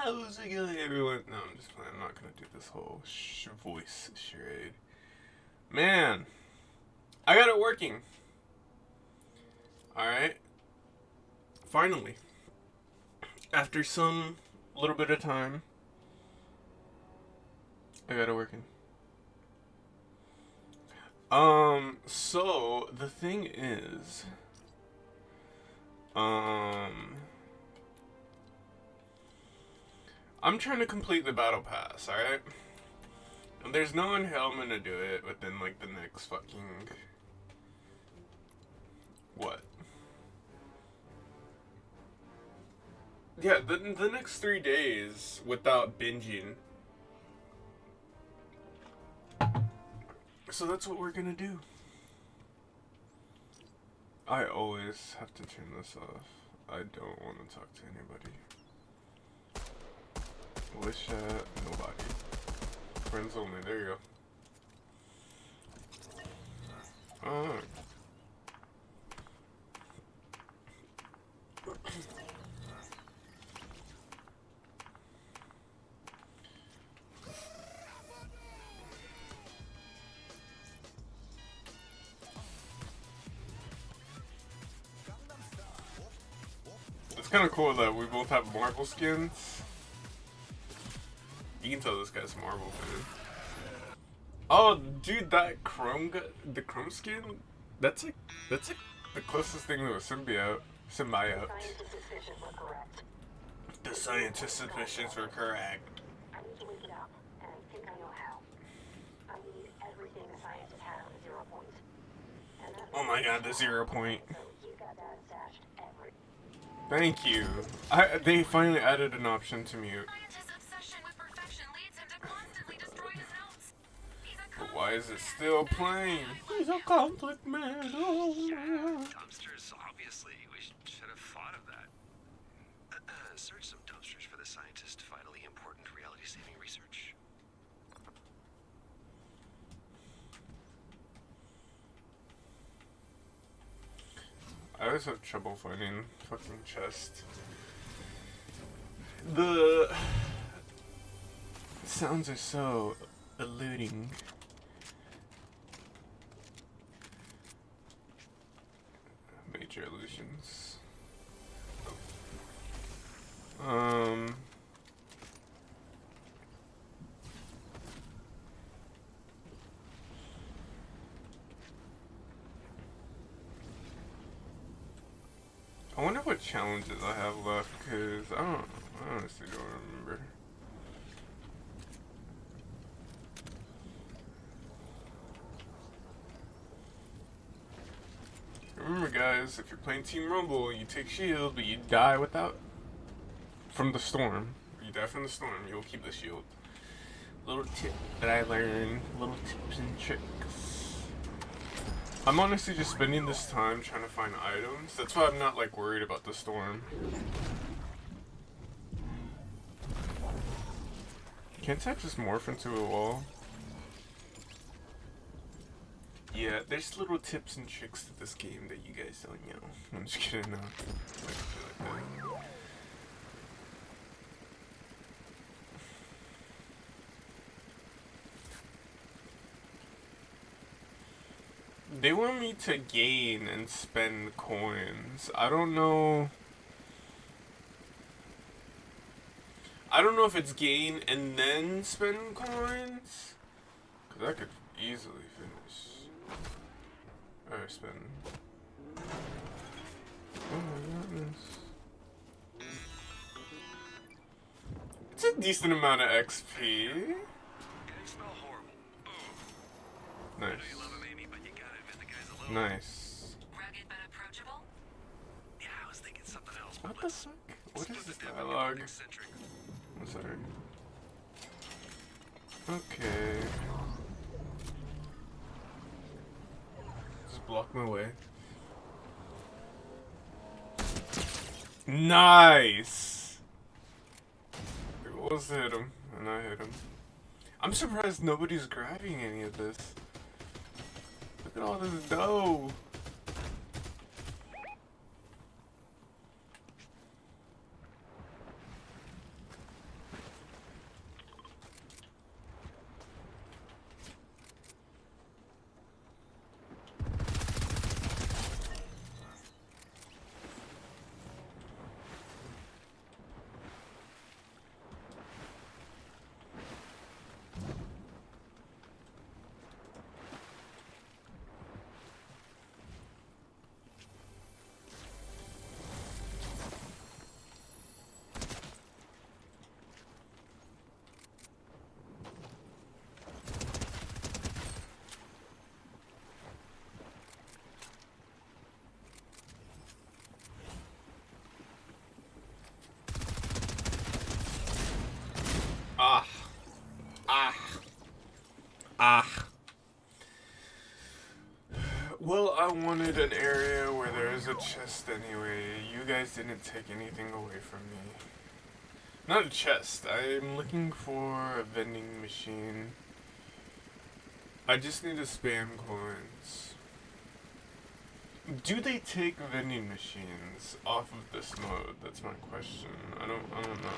how's it going, everyone? No, I'm just playing. I'm not gonna do this whole voice charade. Man, I got it working. Alright. Finally. After some little bit of time, I got it working. So the thing is, I'm trying to complete the battle pass, alright? And there's no one hell I'm gonna do it within like the next fucking what? Yeah, the next 3 days without binging. So that's what we're gonna do. I always have to turn this off. I don't want to talk to anybody. Voice chat, nobody. Friends only, there you go. Oh. It's kind of cool that we both have Marvel skins. You can tell this guy's a Marvel fan. Oh, dude, that the Chrome skin, that's like the closest thing to a symbiote. The scientist's suspicions were correct. I need to wake it up, and I think I know how. I need everything the scientist had on the 0 point. Oh my god, the 0 point. So he's got that stashed every. Thank you. They finally added an option to mute. Scientist's obsession with perfection leads him to constantly destroy his notes. But why is it still playing? He's a conflict man. Oh, man. Dumpsters, obviously. We should have thought of that. Search some dumpsters for the scientist's vitally important reality-saving research. I always have trouble finding fucking chest. The sounds are so eluding. Major illusions. I wonder what challenges I have left, cause I honestly don't remember. Remember, guys, if you're playing Team Rumble, you take shield, but you die from the storm. You die from the storm, you'll keep the shield. Little tip that I learned, little tips and tricks. I'm honestly just spending this time trying to find items. That's why I'm not like worried about the storm. Can't I just morph into a wall? Yeah, there's little tips and tricks to this game that you guys don't know. I'm just kidding, no. They want me to gain and spend coins. I don't know. I don't know if it's gain and then spend coins. Cause I could easily finish. Or spend. Oh my goodness. It's a decent amount of XP. It smell horrible. Nice. I know you love him, Amy, but you gotta admit the guy's a little... Nice. Rugged but approachable? Yeah, I was thinking something else. What the fuck? What is this dialogue? Eccentric. I'm sorry. Okay. Just block my way. Nice! It was hit him, and I hit him. I'm surprised nobody's grabbing any of this. Look at all this dough. wanted an area where there is a chest anyway. You guys didn't take anything away from me. Not a chest. I'm looking for a vending machine. I just need to spam coins. Do they take vending machines off of this mode? That's my question. I don't know. I don't know.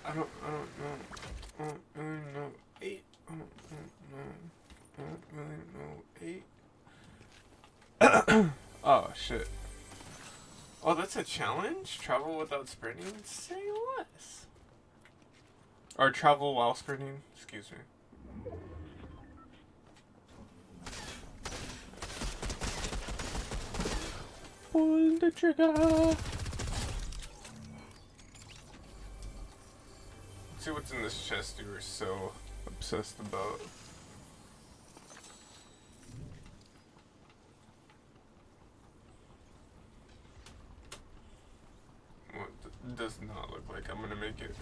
I don't really know. I don't really know. Oh shit. Oh, that's a challenge? Travel without sprinting? Say less. Or travel while sprinting? Excuse me. Pull the trigger. Let's see what's in this chest you were so obsessed about. What does not look like I'm gonna make it.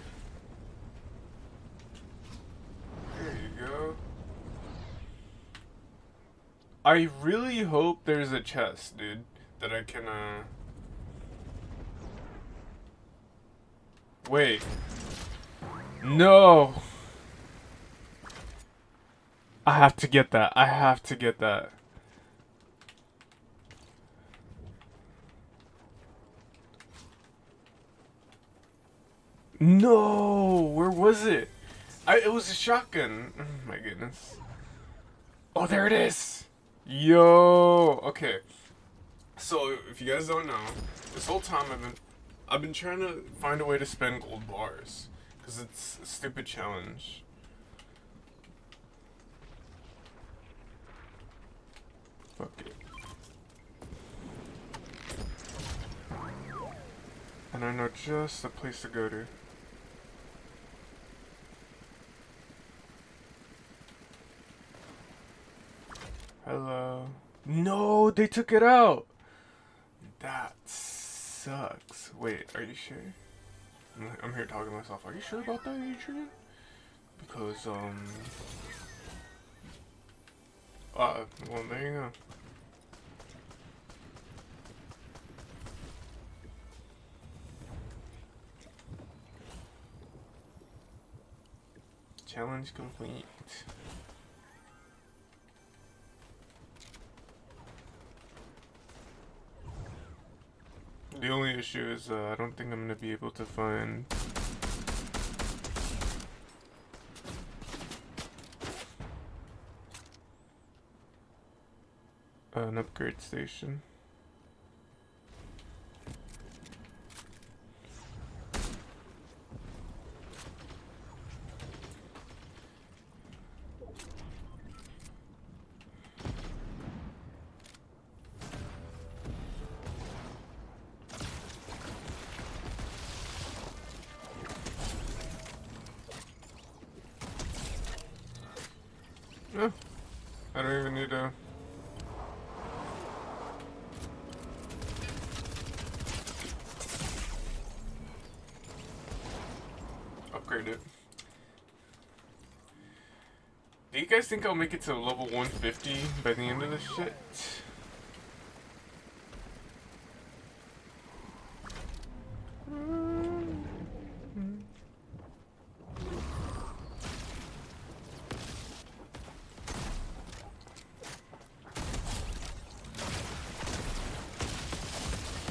There you go. I really hope there's a chest, dude, that I can, wait. No! I have to get that. I have to get that. No! Where was it? It was a shotgun. Oh my goodness. Oh, there it is! Yo! Okay. So, if you guys don't know, this whole time I've been trying to find a way to spend gold bars. Because it's a stupid challenge. Fuck it. And I know just the place to go to. Hello. No, they took it out. That sucks. Wait, are you sure? I'm here talking to myself. Are you sure about that, Adrian? Because, well, there you go. Challenge complete. The only issue is I don't think I'm gonna be able to find an upgrade station. Oh, I don't even need to. Upgrade it. Do you guys think I'll make it to level 150 by the end of this shit?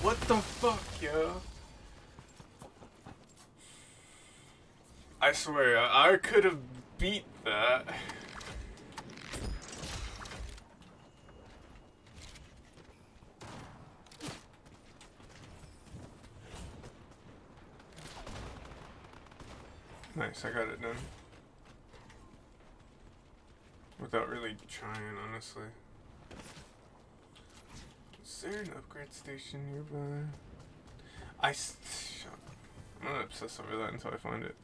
What the fuck, yo? I swear, I could have beat that. Nice, I got it done. Without really trying, honestly. Is there an upgrade station nearby? I'm gonna obsess over that until I find it.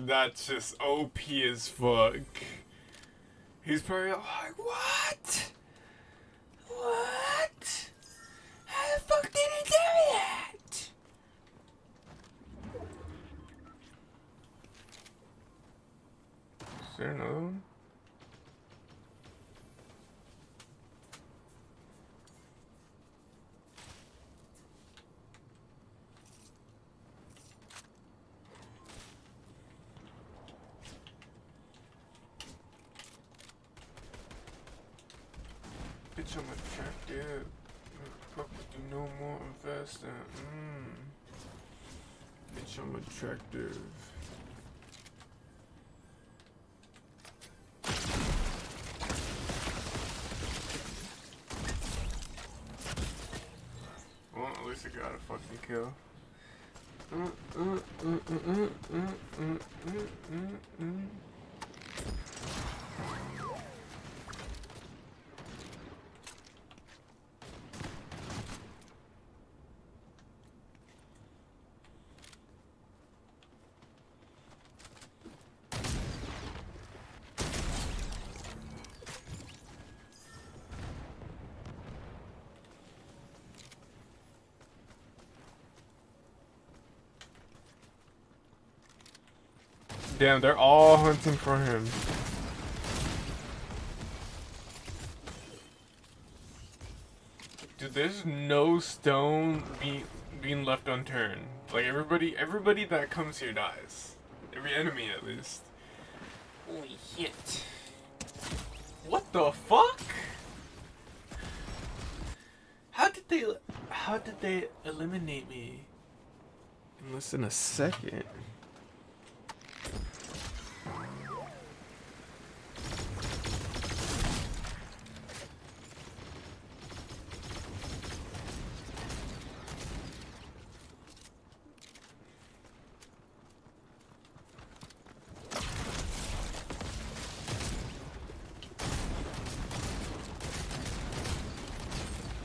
That's just OP as fuck. He's probably like, what? What? How the fuck did he do that? Is there another one? Bitch, I'm attractive. Fuck with you no more, invest in. Bitch, I'm attractive. Well, at least I got a fucking kill. Damn, they're all hunting for him. Dude, there's no stone being left unturned. Like everybody that comes here dies. Every enemy at least. Holy shit. What the fuck? How did they eliminate me in less than a second?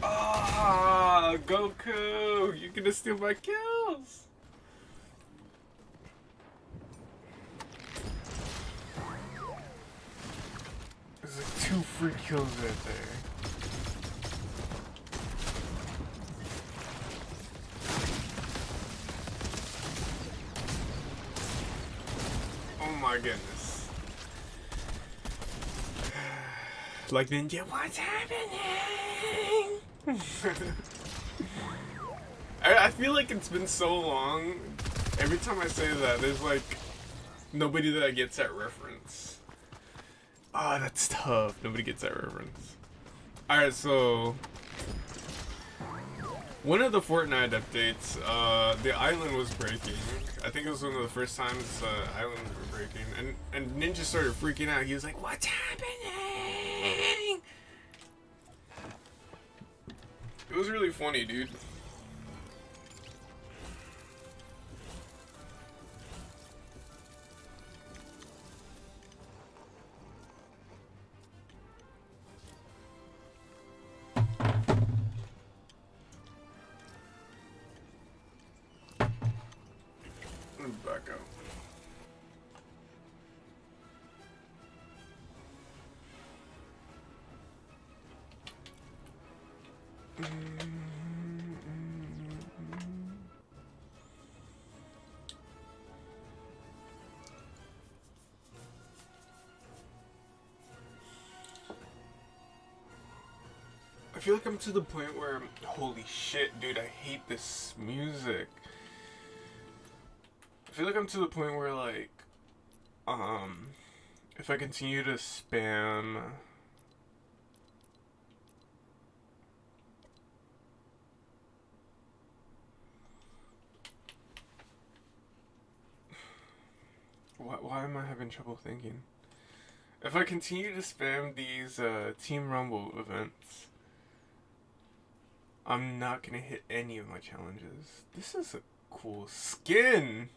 Ah, Goku, you're gonna steal my kills. There's like 2 free kills right there. Oh my goodness. Like Ninja, what's happening? I feel like it's been so long. Every time I say that, there's like nobody that gets that reference. Ah, oh, that's tough. Nobody gets that reference. Alright, so one of the Fortnite updates, the island was breaking. I think it was one of the first times islands were breaking, and Ninja started freaking out. He was like, "What's happening?" It was really funny, dude. Let me back out. I feel like I'm to the point where, holy shit, dude, I hate this music. I feel like I'm to the point where, like, if I continue to spam why am I having trouble thinking? If I continue to spam these Team Rumble events, I'm not gonna hit any of my challenges. This is a cool skin!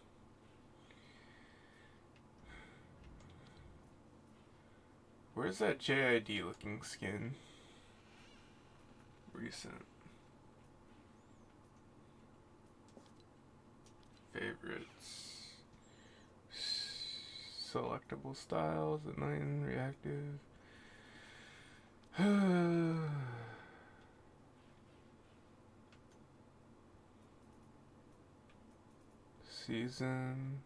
Where's that JID looking skin? Recent. Favorites. selectable styles, annoying, reactive. Season.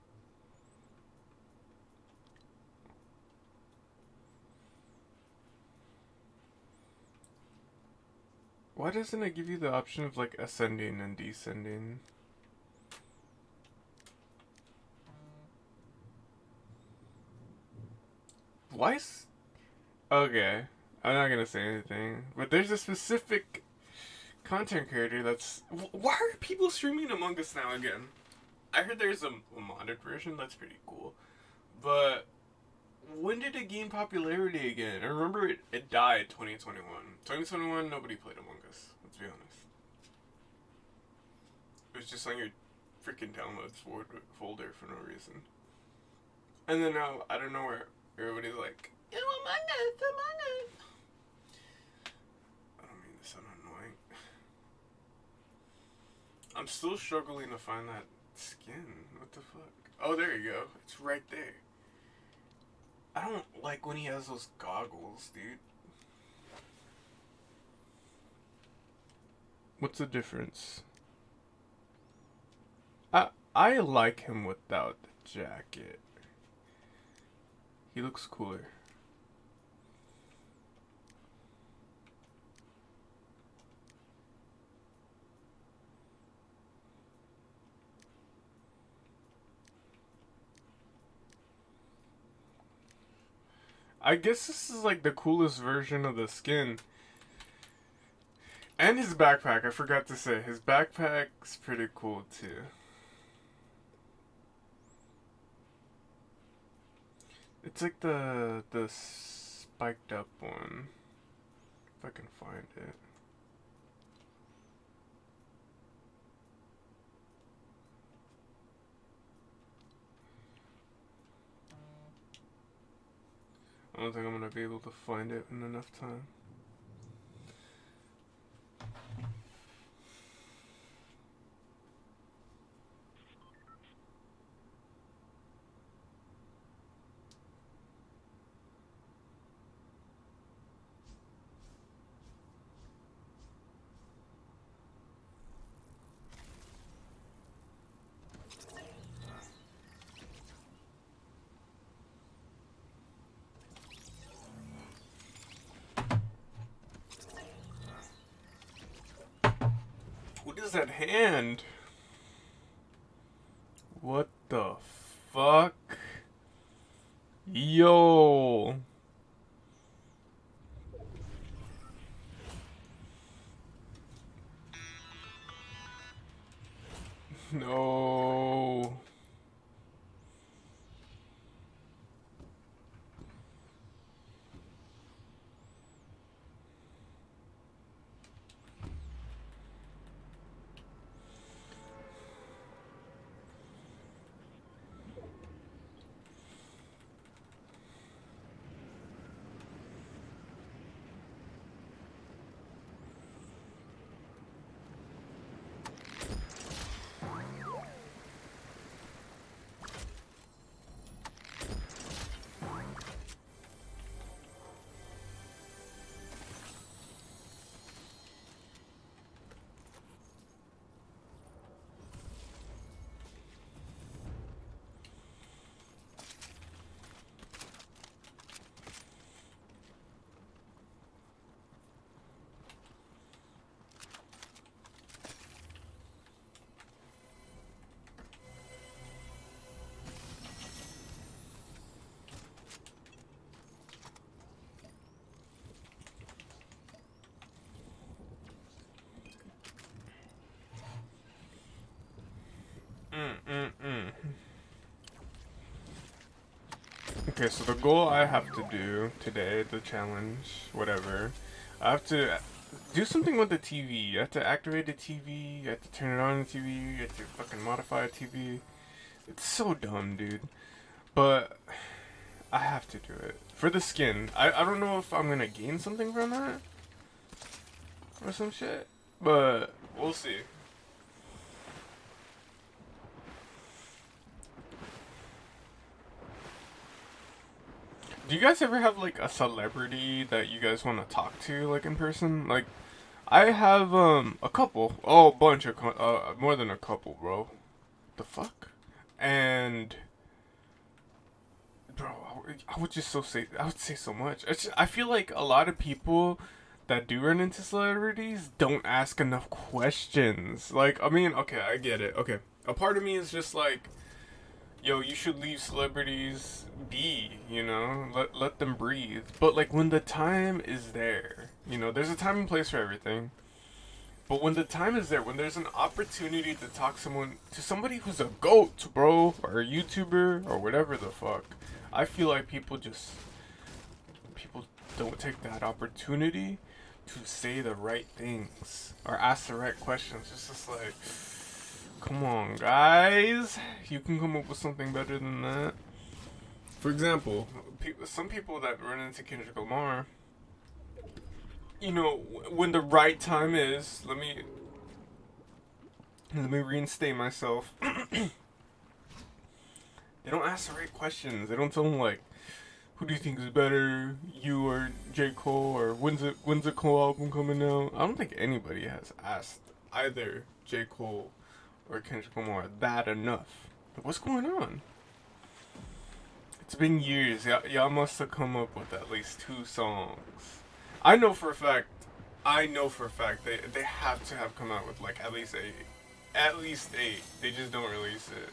Why doesn't it give you the option of like ascending and descending? Why? Okay, I'm not gonna say anything. But there's a specific content creator that's. Why are people streaming Among Us now again? I heard there's a modded version. That's pretty cool. But when did it gain popularity again? I remember it died 2021. 2021, nobody played Among Us. Let's be honest. It was just on your freaking downloads folder for no reason. And then now, I don't know where everybody's like, "Yo, Among Us, Among Us." I don't mean to sound annoying. I'm still struggling to find that skin. What the fuck? Oh, there you go. It's right there. I don't like when he has those goggles, dude. What's the difference? I like him without the jacket. He looks cooler. I guess this is like the coolest version of the skin. And his backpack, I forgot to say. His backpack's pretty cool too. It's like the spiked up one. If I can find it. I don't think I'm gonna be able to find it in enough time. What is that hand? What the fuck? Yo. No. Okay, so the goal I have to do today, the challenge, whatever, I have to do something with the TV. You have to activate the TV, you have to turn it on the TV, you have to fucking modify a TV. It's so dumb, dude. But I have to do it. For the skin. I don't know if I'm gonna gain something from that. Or some shit. But we'll see. Do you guys ever have like a celebrity that you guys want to talk to like in person? Like I have a couple. Oh, a bunch of more than a couple, bro. The fuck? And bro, I would just I would say so much. I feel like a lot of people that do run into celebrities don't ask enough questions. Like, I mean, okay, I get it. Okay, a part of me is just like, yo, you should leave celebrities be. You know, let them breathe. But like when the time is there, you know, there's a time and place for everything. But when the time is there, when there's an opportunity to talk to somebody who's a goat, bro, or a YouTuber or whatever the fuck, I feel like people don't take that opportunity to say the right things or ask the right questions. It's just like, come on, guys, you can come up with something better than that. For example, some people that run into Kendrick Lamar, you know, when the right time is, let me reinstate myself. They don't ask the right questions. They don't tell them like, who do you think is better, you or J. Cole, or when's the Cole album coming out? I don't think anybody has asked either J. Cole or Kendrick Lamar that enough. Like, what's going on? It's been years. Y'all must have come up with at least 2 songs. I know for a fact they have to have come out with like at least 8. At least 8. They just don't release it.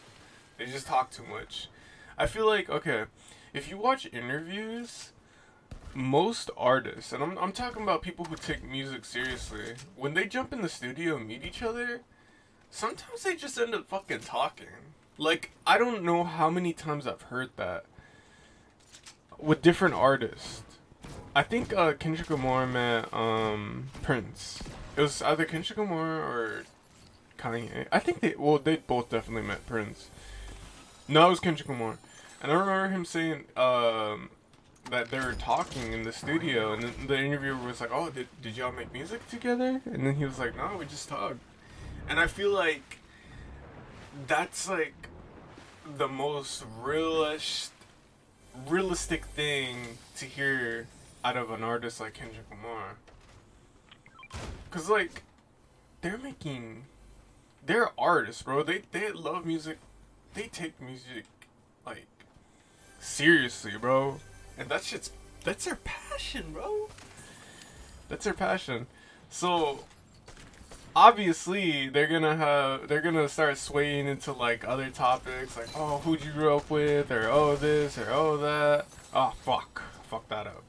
They just talk too much. I feel like, okay, if you watch interviews, most artists, and I'm talking about people who take music seriously, when they jump in the studio and meet each other, sometimes they just end up fucking talking. Like, I don't know how many times I've heard that with different artists. I think Kendrick Lamar met Prince. It was either Kendrick Lamar or Kanye. I think they both definitely met Prince. No, it was Kendrick Lamar. And I remember him saying that they were talking in the studio, and the interviewer was like, "Oh, did y'all make music together?" And then he was like, "No, we just talked." And I feel like that's like the most realistic thing to hear out of an artist like Kendrick Lamar. Cause like they're artists, bro. They love music. They take music like seriously, bro. And that's their passion, bro. That's their passion. So obviously they're gonna start swaying into like other topics, like, oh, who'd you grow up with, or oh this, or oh that. Oh fuck that up.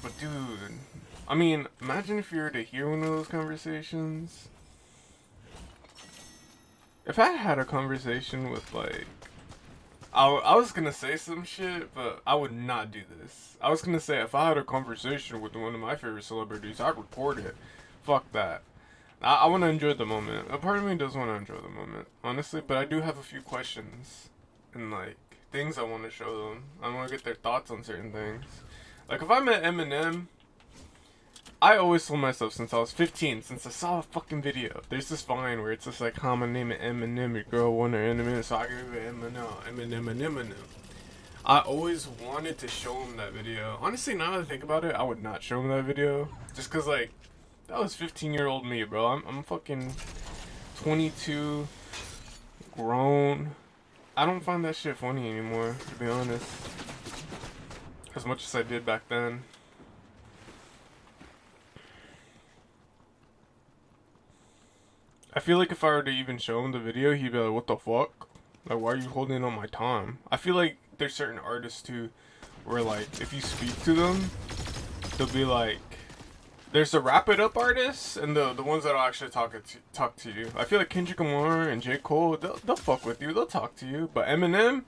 But dude, I mean, imagine if you were to hear one of those conversations. If I had a conversation with like, I was gonna say some shit, but I would not do this. I was gonna say if I had a conversation with one of my favorite celebrities, I'd record it. Fuck that. I want to enjoy the moment. A part of me does want to enjoy the moment, honestly, but I do have a few questions and like things I want to show them. I want to get their thoughts on certain things. Like if I met Eminem, I always told myself since I was 15, since I saw a fucking video, there's this Vine where it's just like, how my name is Eminem, your girl want her in a minute, so I give it Eminem. I always wanted to show him that video. Honestly, now that I think about it, I would not show him that video. Just cause like, that was 15-year-old me, bro. I'm fucking 22, grown. I don't find that shit funny anymore, to be honest. As much as I did back then. I feel like if I were to even show him the video, he'd be like, what the fuck? Like, why are you holding on my time? I feel like there's certain artists too, where like, if you speak to them, they'll be like, there's the wrap it up artists, and the ones that'll actually talk to you. I feel like Kendrick Lamar and J. Cole, they'll fuck with you, they'll talk to you. But Eminem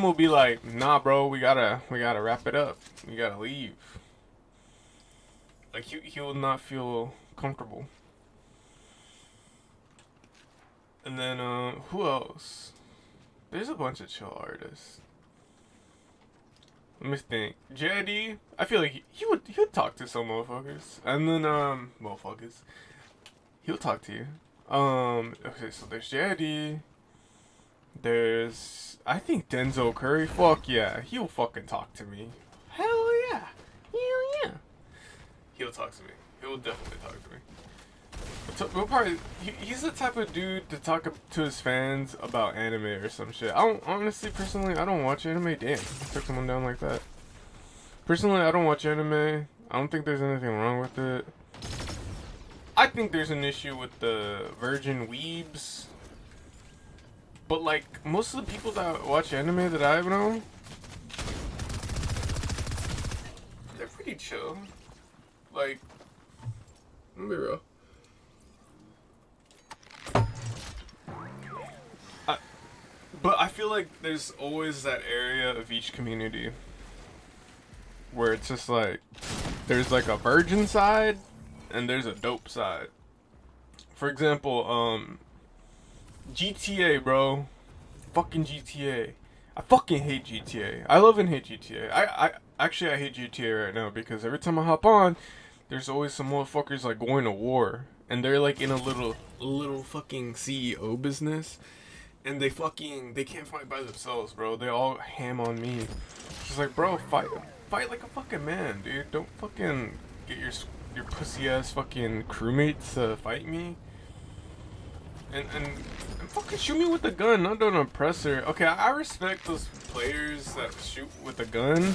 will be like, nah bro, we gotta wrap it up. We gotta leave. Like he will not feel comfortable. And then who else? There's a bunch of chill artists. Let me think. JID, I feel like he would talk to some motherfuckers. And then motherfuckers. He'll talk to you. Okay, so there's JID. There's, I think Denzel Curry. Fuck yeah, he'll fucking talk to me. Hell yeah, hell yeah. He'll talk to me. He'll definitely talk to me. We'll probably, he's the type of dude to talk to his fans about anime or some shit. I don't, honestly, personally, I don't watch anime. Damn, took someone down like that. Personally, I don't watch anime. I don't think there's anything wrong with it. I think there's an issue with the virgin weebs. But like, most of the people that watch anime that I know, they're pretty chill. Like, let me be real. But I feel like there's always that area of each community where it's just like, there's like a virgin side and there's a dope side. For example, GTA, bro. Fucking GTA. I fucking hate GTA. I love and hate GTA. I actually I hate GTA right now because every time I hop on, there's always some motherfuckers like going to war. And they're like in a little fucking CEO business. And they can't fight by themselves, bro. They all ham on me. Just like, bro, fight like a fucking man, dude. Don't fucking get your pussy ass fucking crewmates to fight me. And fucking shoot me with a gun, not an oppressor. Okay, I respect those players that shoot with a gun,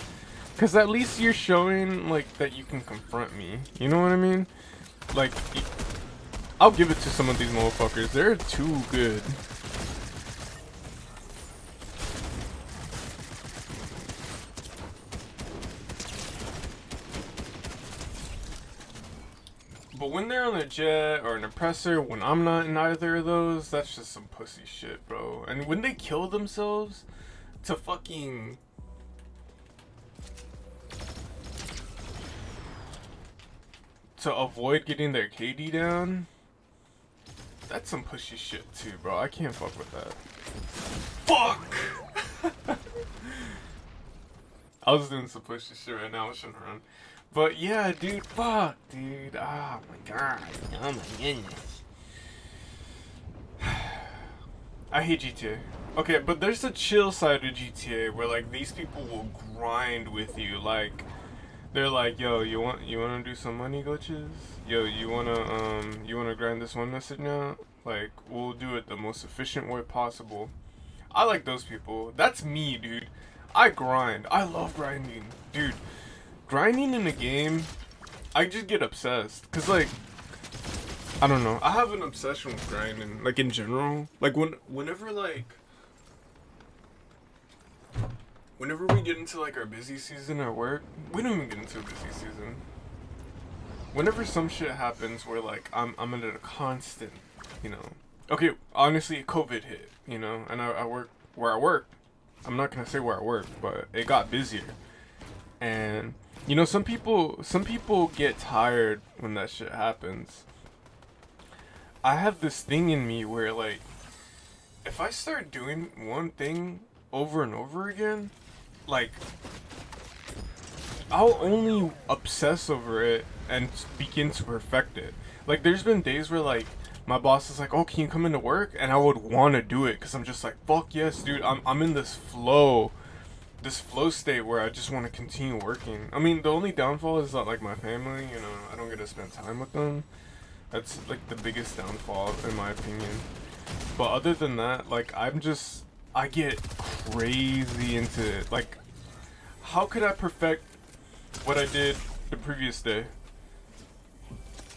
cause at least you're showing like that you can confront me. You know what I mean? Like, I'll give it to some of these motherfuckers. They're too good. But when they're on a jet or an oppressor, when I'm not in either of those, that's just some pussy shit, bro. And when they kill themselves to fucking... to avoid getting their KD down, that's some pussy shit too, bro. I can't fuck with that. Fuck! I was doing some pussy shit right now, I shouldn't run. But yeah, dude, fuck, dude. Oh my god. Oh my goodness. I hate GTA. Okay, but there's a chill side of GTA where like these people will grind with you. Like, they're like, yo, you wanna do some money glitches? Yo, you wanna grind this one message now? Like, we'll do it the most efficient way possible. I like those people. That's me, dude. I grind. I love grinding, dude. Grinding in a game, I just get obsessed. Cause like, I don't know. I have an obsession with grinding, like in general. Like whenever we get into like our busy season at work, we don't even get into a busy season. Whenever some shit happens where like I'm under a constant, you know. Okay, honestly, COVID hit, you know, and I work where I work. I'm not gonna say where I work, but it got busier. And you know, some people get tired when that shit happens. I have this thing in me where like, if I start doing one thing over and over again, like, I'll only obsess over it and begin to perfect it. Like, there's been days where like, my boss is like, oh, can you come into work? And I would want to do it because I'm just like, fuck yes, dude. I'm in this flow state where I just want to continue working. I mean, the only downfall is that like my family, you know, I don't get to spend time with them. That's like the biggest downfall in my opinion. But other than that, like I get crazy into it. Like, how could I perfect what I did the previous day?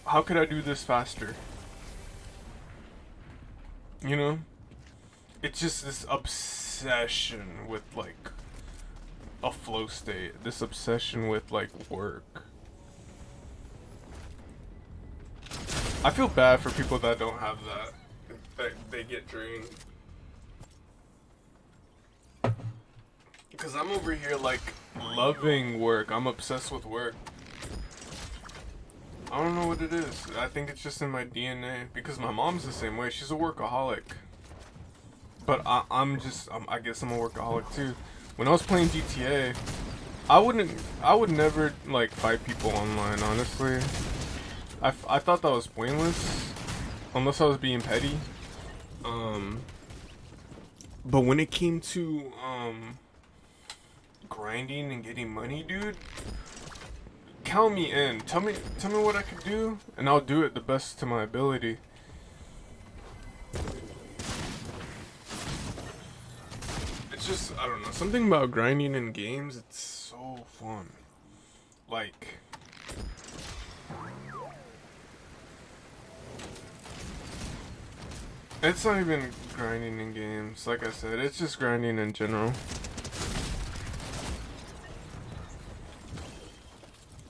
How could I do this faster? You know? It's just this obsession with like a flow state, this obsession with like work. I feel bad for people that don't have that they get drained. Because I'm over here like loving work. I'm obsessed with work. I don't know what it is. I think it's just in my DNA because my mom's the same way. She's a workaholic. But I guess I'm a workaholic too. When I was playing GTA, I would never like fight people online, honestly. I thought that was pointless, unless I was being petty. But when it came to grinding and getting money, dude, count me in. Tell me what I could do, and I'll do it the best to my ability. It's just, I don't know, something about grinding in games, it's so fun. Like, it's not even grinding in games, like I said, it's just grinding in general.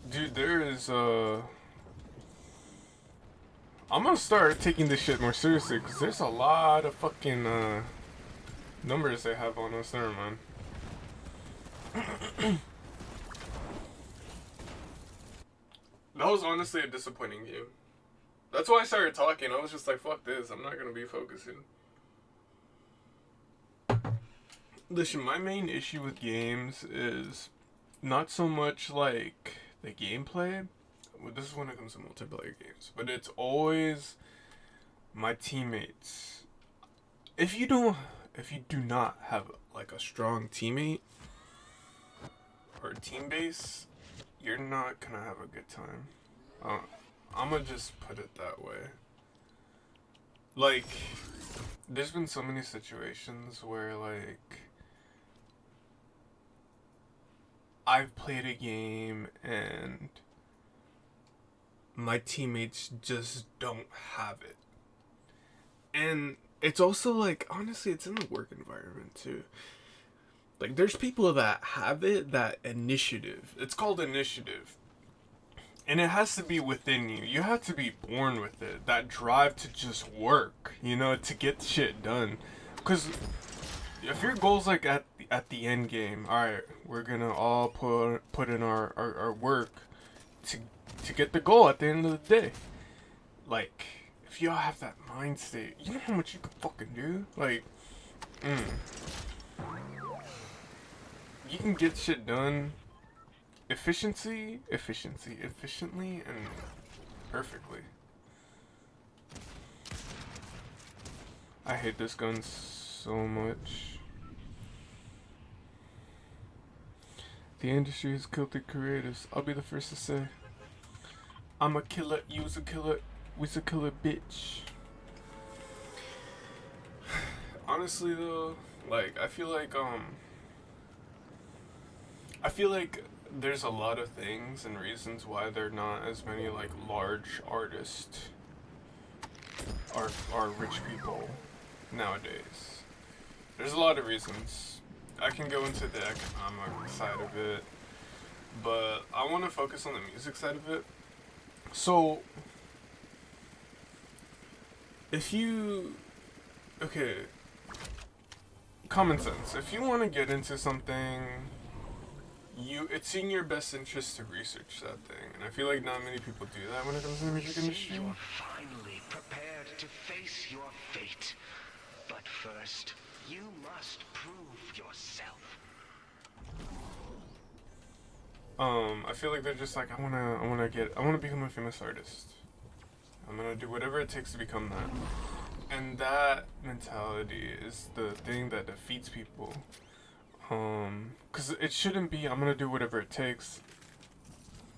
Dude, there is, I'm gonna start taking this shit more seriously, because there's a lot of fucking, numbers they have on us. Never mind. That was honestly a disappointing game. That's why I started talking. I was just like, fuck this. I'm not gonna be focusing. Listen, my main issue with games is not so much like the gameplay. Well, this is when it comes to multiplayer games. But it's always my teammates. If you do not have like a strong teammate or team base, you're not gonna have a good time. I'm gonna just put it that way. Like, there's been so many situations where, like, I've played a game and my teammates just don't have it. And it's also, like, honestly, it's in the work environment, too. Like, there's people that have it, that initiative. It's called initiative. And it has to be within you. You have to be born with it. That drive to just work, you know, to get shit done. Because if your goal's like at the end game, alright, we're gonna all put in our work to get the goal at the end of the day. Like, if y'all have that mind state, you know how much you can fucking do? Like, you can get shit done efficiently, and perfectly. I hate this gun so much. The industry has killed the creators. I'll be the first to say. I'm a killer, you's a killer, we's a killer, bitch. Honestly though, like, I feel like there's a lot of things and reasons why there are not as many like large artists are rich people nowadays. There's a lot of reasons. I can go into the economic side of it, but I want to focus on the music side of it. So, okay, common sense. If you want to get into something, it's in your best interest to research that thing, and I feel like not many people do that when it comes to the music industry. You're finally prepared to face your fate, but first, you must prove yourself. I feel like they're just like, I wanna become a famous artist. I'm gonna do whatever it takes to become that. And that mentality is the thing that defeats people. Cause it shouldn't be, I'm gonna do whatever it takes.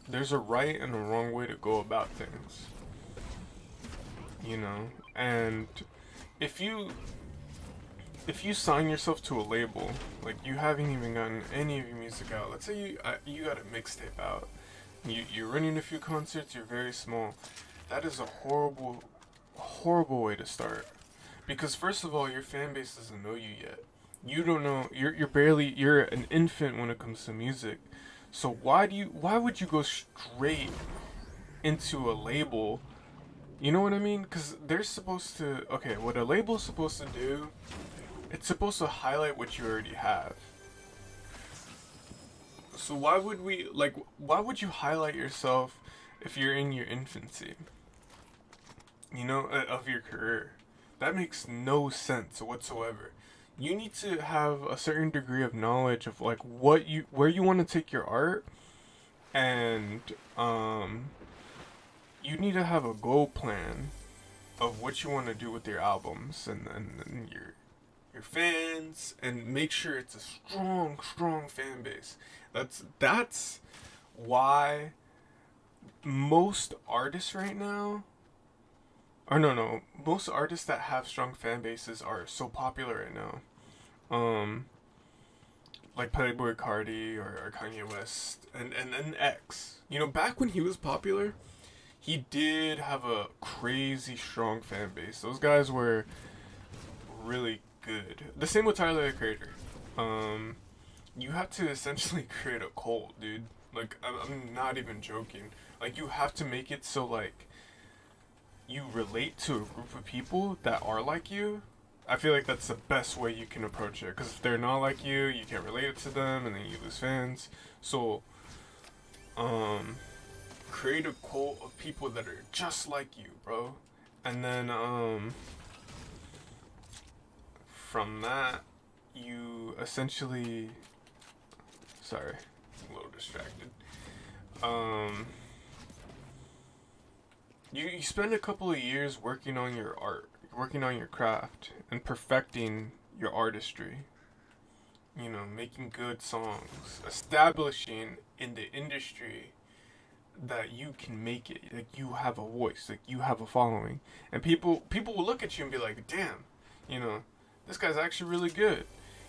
There's a right and a wrong way to go about things. You know? And if you sign yourself to a label, like you haven't even gotten any of your music out. Let's say you got a mixtape out. You're running a few concerts. You're very small. That is a horrible way to start. Because first of all, your fan base doesn't know you yet. You don't know. You're an infant when it comes to music. So why would you go straight into a label? You know what I mean? Because they're supposed to. Okay, what a label's supposed to do. It's supposed to highlight what you already have. So why would you highlight yourself if you're in your infancy? You know, of your career. That makes no sense whatsoever. You need to have a certain degree of knowledge of like where you want to take your art, and you need to have a goal plan of what you want to do with your albums and your your fans, and make sure it's a strong fan base. That's why most artists right now, or no, most artists that have strong fan bases are so popular right now. Like Playboy Cardi or Kanye West and X. You know, back when he was popular, he did have a crazy strong fan base. Those guys were really good. The same with Tyler the Creator. You have to essentially create a cult, dude. Like, I'm not even joking. Like, you have to make it so, like, you relate to a group of people that are like you. I feel like that's the best way you can approach it. Because if they're not like you can't relate it to them, and then you lose fans. So, create a cult of people that are just like you, bro. And then, from that, you essentially... Sorry, I'm a little distracted. You spend a couple of years working on your art, working on your craft, and perfecting your artistry. You know, making good songs, establishing in the industry that you can make it, like you have a voice, like you have a following, and people will look at you and be like, damn, you know, this guy's actually really good.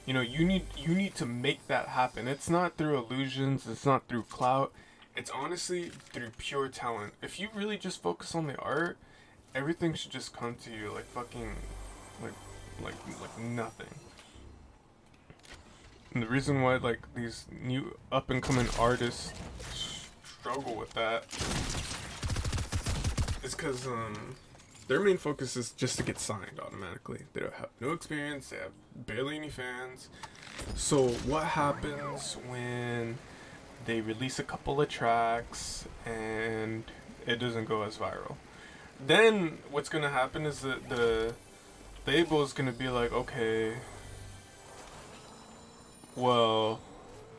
You know, you need to make that happen. It's not through illusions, it's not through clout, it's honestly through pure talent. If you really just focus on the art, everything should just come to you like fucking like nothing. And the reason why like these new up and coming artists struggle with that is because their main focus is just to get signed automatically. They don't have no experience, they have barely any fans. So what happens when they release a couple of tracks and it doesn't go as viral? Then what's gonna happen is that the label is gonna be like, okay, well,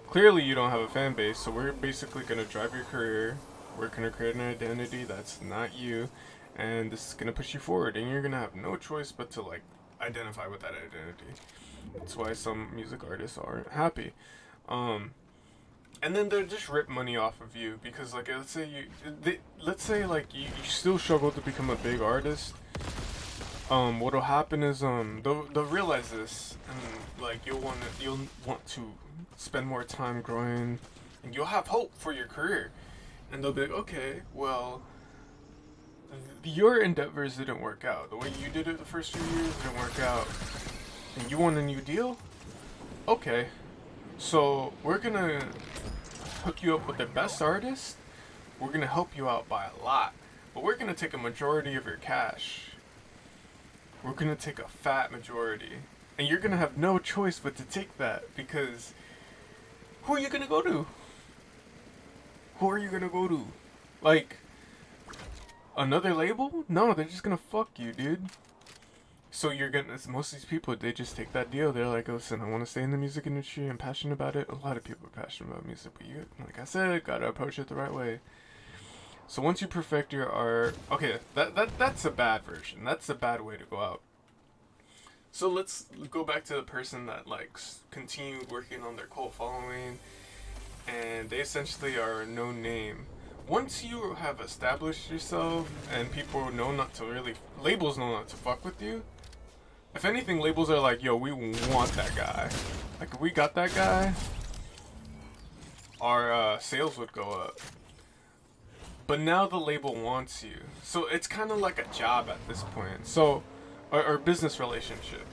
clearly you don't have a fan base, so we're basically gonna drive your career. We're gonna create an identity that's not you, and this is gonna push you forward, and you're gonna have no choice but to like identify with that identity. That's why some music artists aren't happy. And then they'll just rip money off of you because, like, let's say like you still struggle to become a big artist. What'll happen is they'll realize this, and like you'll want to spend more time growing, and you'll have hope for your career, and they'll be like, okay, well, your endeavors didn't work out. The way you did it the first few years didn't work out, and you want a new deal? Okay, so we're gonna hook you up with the best artist. We're gonna help you out by a lot, but we're gonna take a majority of your cash. We're gonna take a fat majority, and you're gonna have no choice but to take that, because who are you gonna go to? Who are you gonna go to? Like, another label? No, they're just gonna fuck you, dude. So you're gonna, most of these people, they just take that deal. They're like, listen, I want to stay in the music industry. I'm passionate about it. A lot of people are passionate about music, but you, like I said, gotta approach it the right way. So once you perfect your art, okay, that's a bad version. That's a bad way to go out. So let's go back to the person that like continued working on their cult following, and they essentially are a no name. Once you have established yourself and people know not to really, labels know not to fuck with you. If anything, labels are like, yo, we want that guy. Like, if we got that guy, our sales would go up. But now the label wants you. So it's kind of like a job at this point. So, or business relationship.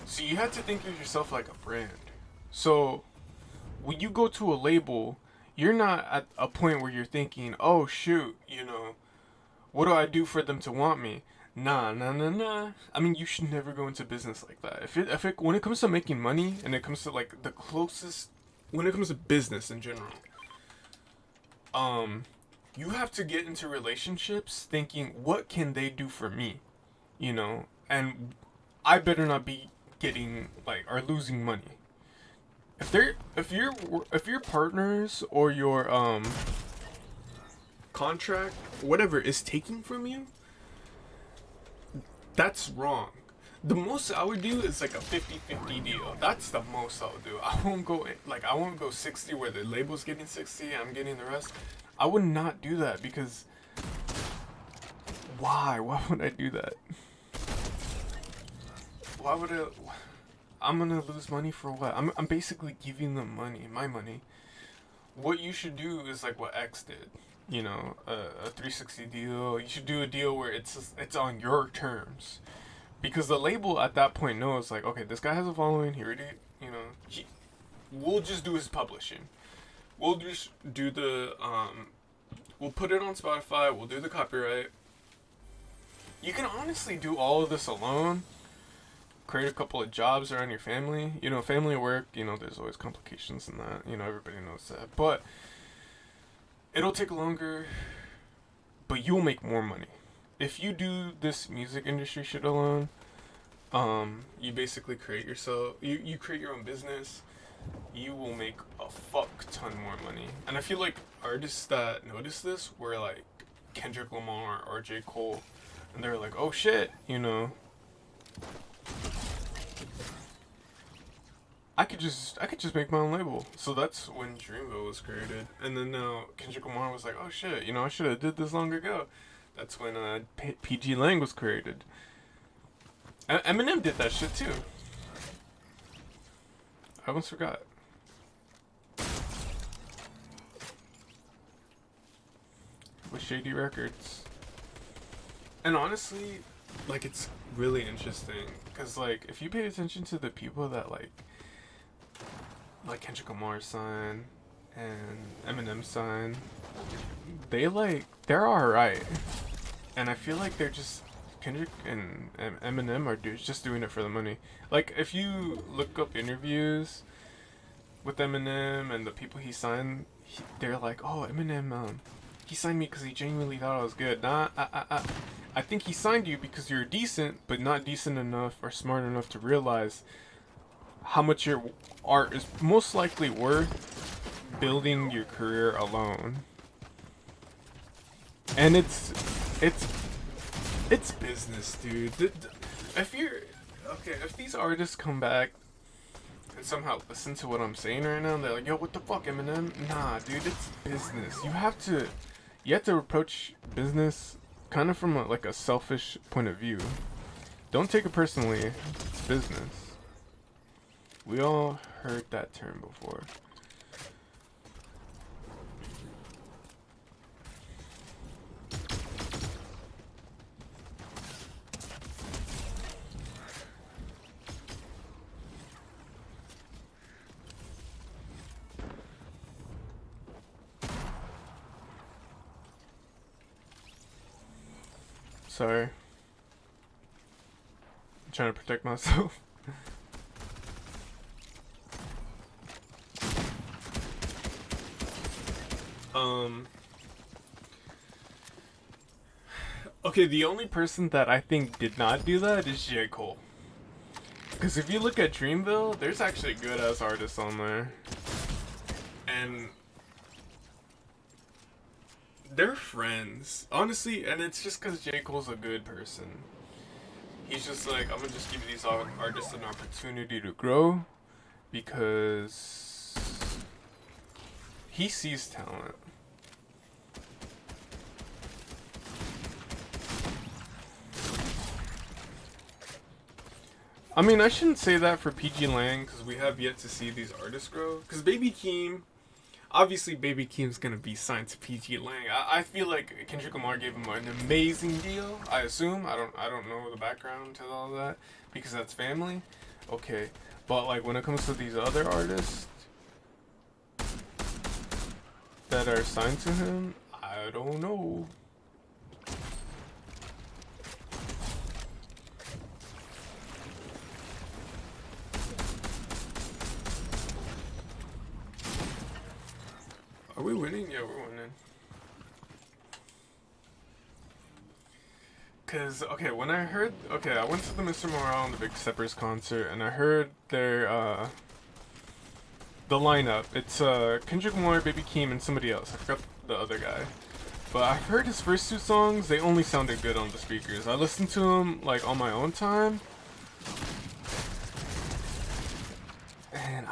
So you have to think of yourself like a brand. So when you go to a label, you're not at a point where you're thinking, oh shoot, you know, what do I do for them to want me? Nah. I mean, you should never go into business like that. When it comes to making money, and it comes to like the closest, when it comes to business in general, you have to get into relationships thinking, what can they do for me? You know, and I better not be getting like, or losing money. If your partners or your contract, whatever, is taking from you, that's wrong. The most I would do is like a 50-50 deal. That's the most I'll do. I won't go I won't go 60 where the label's getting 60, I'm getting the rest. I would not do that because why? Why would I do that? Why would I? I'm gonna lose money for what? I'm basically giving them money, my money. What you should do is like what X did. You know, a 360 deal. You should do a deal where it's on your terms. Because the label at that point knows, like, okay, this guy has a following. He already, you know, we'll just do his publishing. We'll just do the, we'll put it on Spotify. We'll do the copyright. You can honestly do all of this alone. Create a couple of jobs around your family. You know, family work, you know, there's always complications in that. You know, everybody knows that. But it'll take longer, but you'll make more money. If you do this music industry shit alone, you basically create yourself, you create your own business, you will make a fuck ton more money. And I feel like artists that notice this were like Kendrick Lamar or J. Cole, and they're like, oh shit, you know, I could just make my own label. So that's when Dreamville was created. And then now Kendrick Lamar was like, oh shit, you know, I should have did this long ago. That's when PG Lang was created. Eminem did that shit too. I almost forgot. With Shady Records. And honestly, like, it's really interesting. Because, like, if you pay attention to the people that, like Kendrick Lamar sign and Eminem sign, they're alright. And I feel like they're just, Kendrick and Eminem are just doing it for the money. Like, if you look up interviews with Eminem and the people he signed, they're like, oh, Eminem, he signed me because he genuinely thought I was good. Nah, I think he signed you because you're decent, but not decent enough or smart enough to realize how much your art is most likely worth building your career alone. And it's business, dude. If these artists come back and somehow listen to what I'm saying right now, they're like, yo, what the fuck, Eminem? Nah, dude, it's business. You have to approach business kind of from a selfish point of view. Don't take it personally. It's business. We all heard that term before. Sorry. I'm trying to protect myself. Okay, the only person that I think did not do that is J. Cole. Because if you look at Dreamville, there's actually good ass artists on there. And they're friends, honestly, and it's just because J. Cole's a good person. He's just like, I'm gonna just give these artists an opportunity to grow because he sees talent. I mean, I shouldn't say that for PG Lang because we have yet to see these artists grow. Because Baby Keem, obviously Baby Keem's gonna be signed to PG Lang. I feel like Kendrick Lamar gave him an amazing deal. I assume. I don't know the background to all that because that's family. Okay, but like when it comes to these other artists that are signed to him, I don't know. Are we winning? Yeah, we're winning. Cause I went to the Mr. Morale and the Big Steppers concert, and I heard their the lineup. It's Kendrick Lamar, Baby Keem, and somebody else. I forgot the other guy. But I've heard his first two songs. They only sounded good on the speakers. I listened to them like on my own time,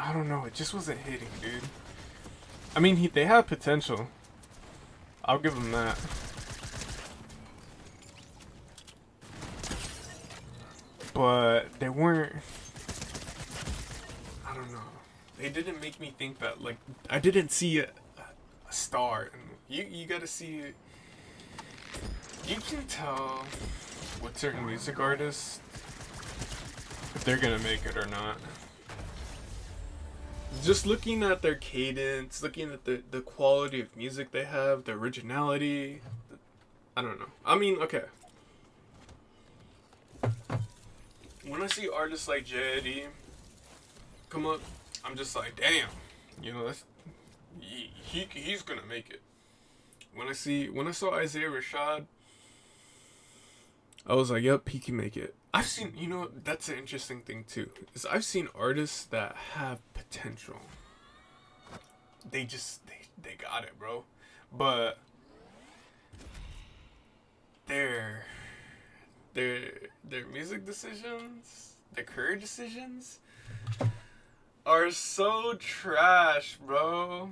I don't know, it just wasn't hitting, dude. I mean, they have potential. I'll give them that. But they weren't. I don't know. They didn't make me think that, like, I didn't see a star. And you gotta see it. You can tell with certain music artists if they're gonna make it or not. Just looking at their cadence, looking at the quality of music they have, the originality. I don't know. I mean, okay. When I see artists like JID come up, I'm just like, damn, you know, he's gonna make it. When I saw Isaiah Rashad, I was like, yep, he can make it. I've seen, you know, that's an interesting thing too, is I've seen artists that have potential. They got it, bro. But their music decisions, their career decisions are so trash, bro.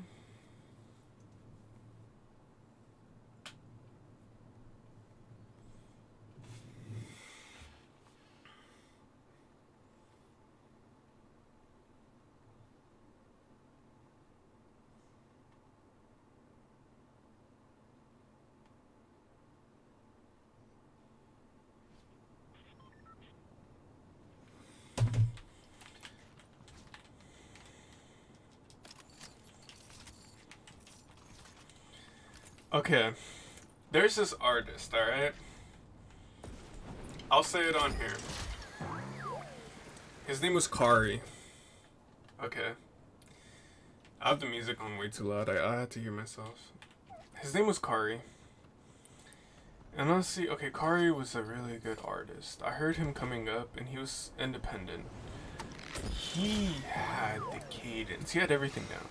Okay, there's this artist, alright? I'll say it on here. His name was Kari. Okay. I have the music on way too loud. I had to hear myself. His name was Kari. And honestly, okay, Kari was a really good artist. I heard him coming up and he was independent. He had the cadence. He had everything down.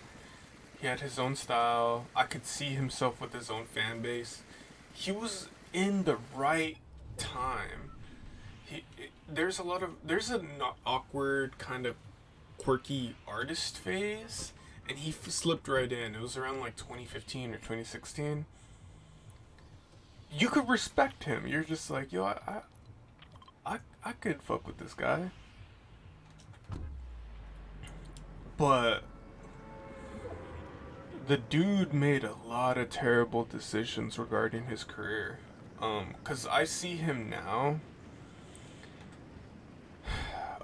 He had his own style. I could see himself with his own fan base. He was in the right time. There's an awkward kind of quirky artist phase, and he slipped right in. It was around like 2015 or 2016. You could respect him. You're just like, yo, I could fuck with this guy. But the dude made a lot of terrible decisions regarding his career. Cause I see him now.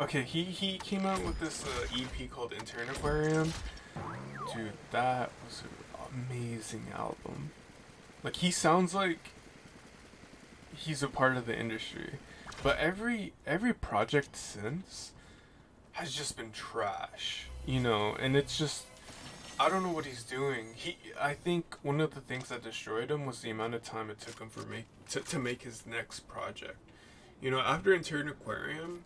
Okay, he came out with this EP called Intern Aquarium. Dude, that was an amazing album. Like, he sounds like he's a part of the industry. But every project since has just been trash. You know, and it's just, I don't know what he's doing. I think one of the things that destroyed him was the amount of time it took him to make his next project. You know, after Intern Aquarium,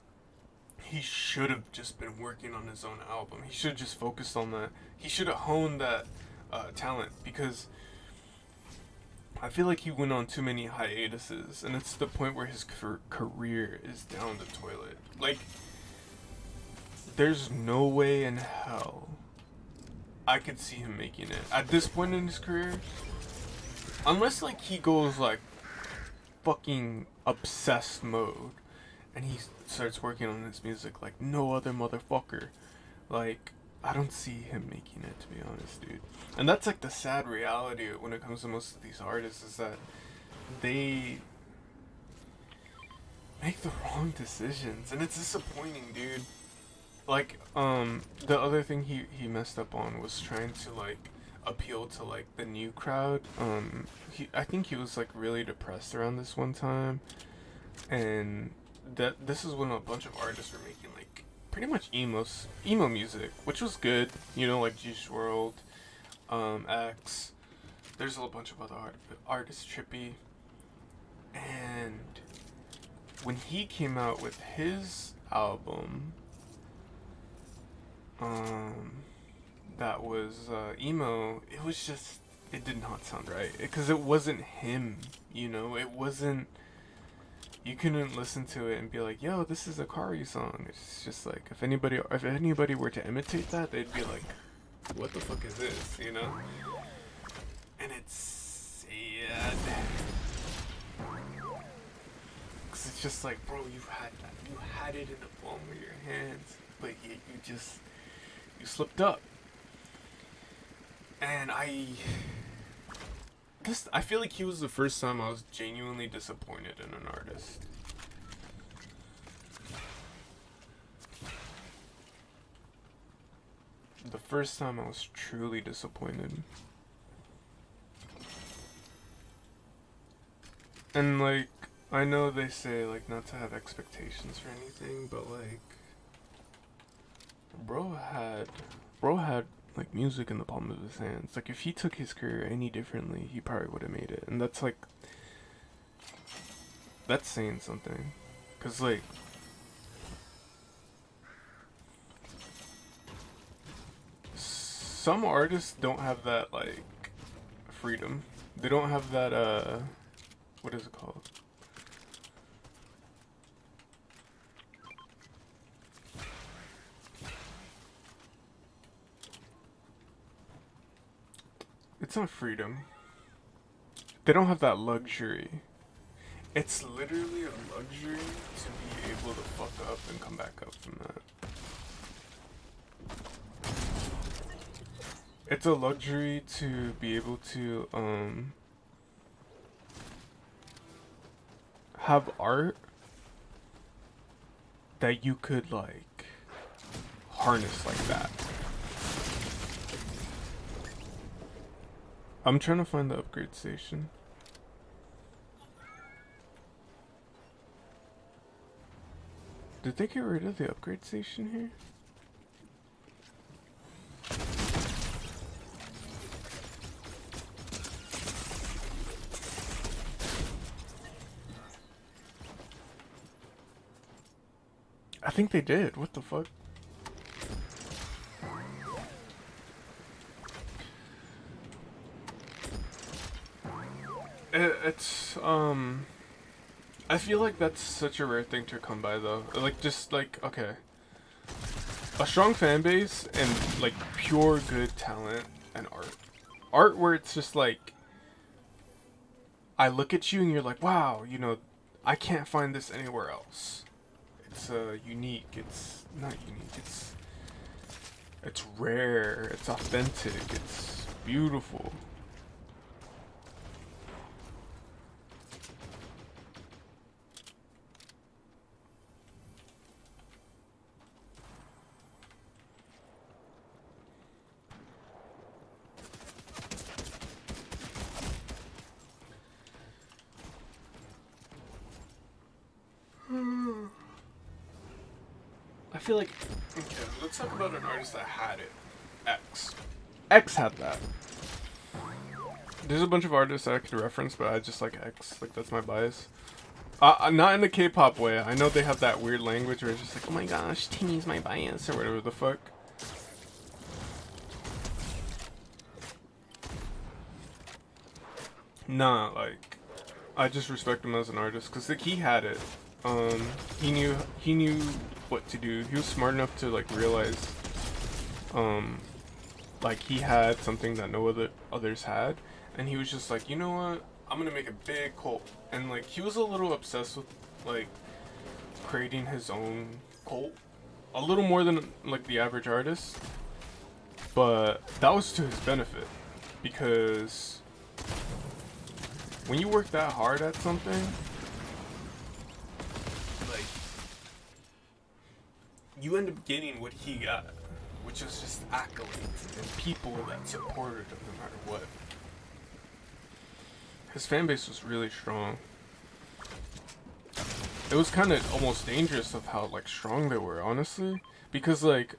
he should have just been working on his own album. He should have just focused on that. He should have honed that talent, because I feel like he went on too many hiatuses, and it's the point where his career is down the toilet. Like, there's no way in hell I could see him making it at this point in his career, unless like he goes like fucking obsessed mode and he starts working on his music like no other motherfucker. Like, I don't see him making it, to be honest, dude. And that's like the sad reality when it comes to most of these artists, is that they make the wrong decisions, and it's disappointing, dude. Like, the other thing he messed up on was trying to, like, appeal to, like, the new crowd. I think he was, like, really depressed around this one time. And this is when a bunch of artists were making, like, pretty much emo music, which was good. You know, like Juice WRLD, X. There's a bunch of other artists, Trippy. And when he came out with his album, that was emo, it did not sound right, because it wasn't him, you know. It wasn't you couldn't listen to it and be like, yo, this is a Kari song. It's just like, if anybody were to imitate that, they'd be like, what the fuck is this, you know? And it's sad. Cause it's just like, bro, you had it in the palm of your hands, but you slipped up. And I feel like he was the first time I was genuinely disappointed in an artist. The first time I was truly disappointed. And like, I know they say like not to have expectations for anything, but like, bro had like music in the palm of his hands. Like if he took his career any differently, he probably would have made it. And that's like, that's saying something. Cause like, some artists don't have that like freedom. They don't have that what is it called? It's not freedom. They don't have that luxury. It's literally a luxury to be able to fuck up and come back up from that. It's a luxury to be able to have art that you could like harness like that. I'm trying to find the upgrade station. Did they get rid of the upgrade station here? I think they did. What the fuck? It's I feel like that's such a rare thing to come by though. Like just like, okay, a strong fan base and like pure good talent and art where it's just like, I look at you and you're like, wow, you know, I can't find this anywhere else. It's unique. It's not unique. It's rare. It's authentic. It's beautiful. I feel like, okay, let's talk about an artist that had it. X had that. There's a bunch of artists that I could reference, but I just like X. Like, that's my bias. Not in the K-pop way. I know they have that weird language where it's just like, oh my gosh, Teeny's my bias, or whatever the fuck. Nah, like, I just respect him as an artist, because like, he had it. He knew what to do. He was smart enough to like realize like he had something that no others had, and he was just like, you know what, I'm gonna make a big cult. And like, he was a little obsessed with like creating his own cult, a little more than like the average artist, but that was to his benefit, because when you work that hard at something, you end up getting what he got, which is just accolades and people that supported him no matter what. His fan base was really strong. It was kind of almost dangerous of how like strong they were, honestly, because like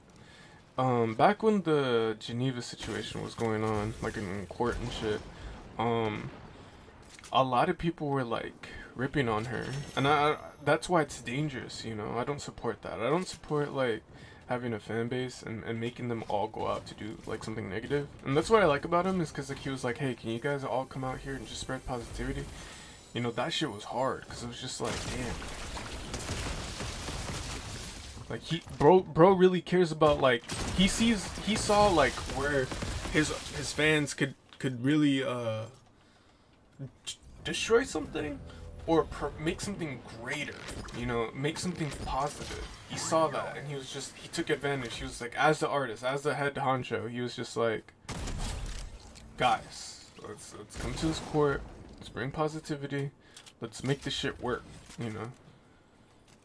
back when the Geneva situation was going on, like in court and shit, a lot of people were like ripping on her, and that's why it's dangerous, you know. I don't support that. I don't support like having a fan base and making them all go out to do like something negative. And that's what I like about him, is because like he was like, hey, can you guys all come out here and just spread positivity? You know, that shit was hard because it was just like, damn. Like bro really cares about, like, he saw like where his fans could really destroy something or make something greater, you know, make something positive. He saw that and he took advantage. He was like, as the artist, as the head honcho, he was just like, guys, let's come to this court, let's bring positivity, let's make this shit work, you know.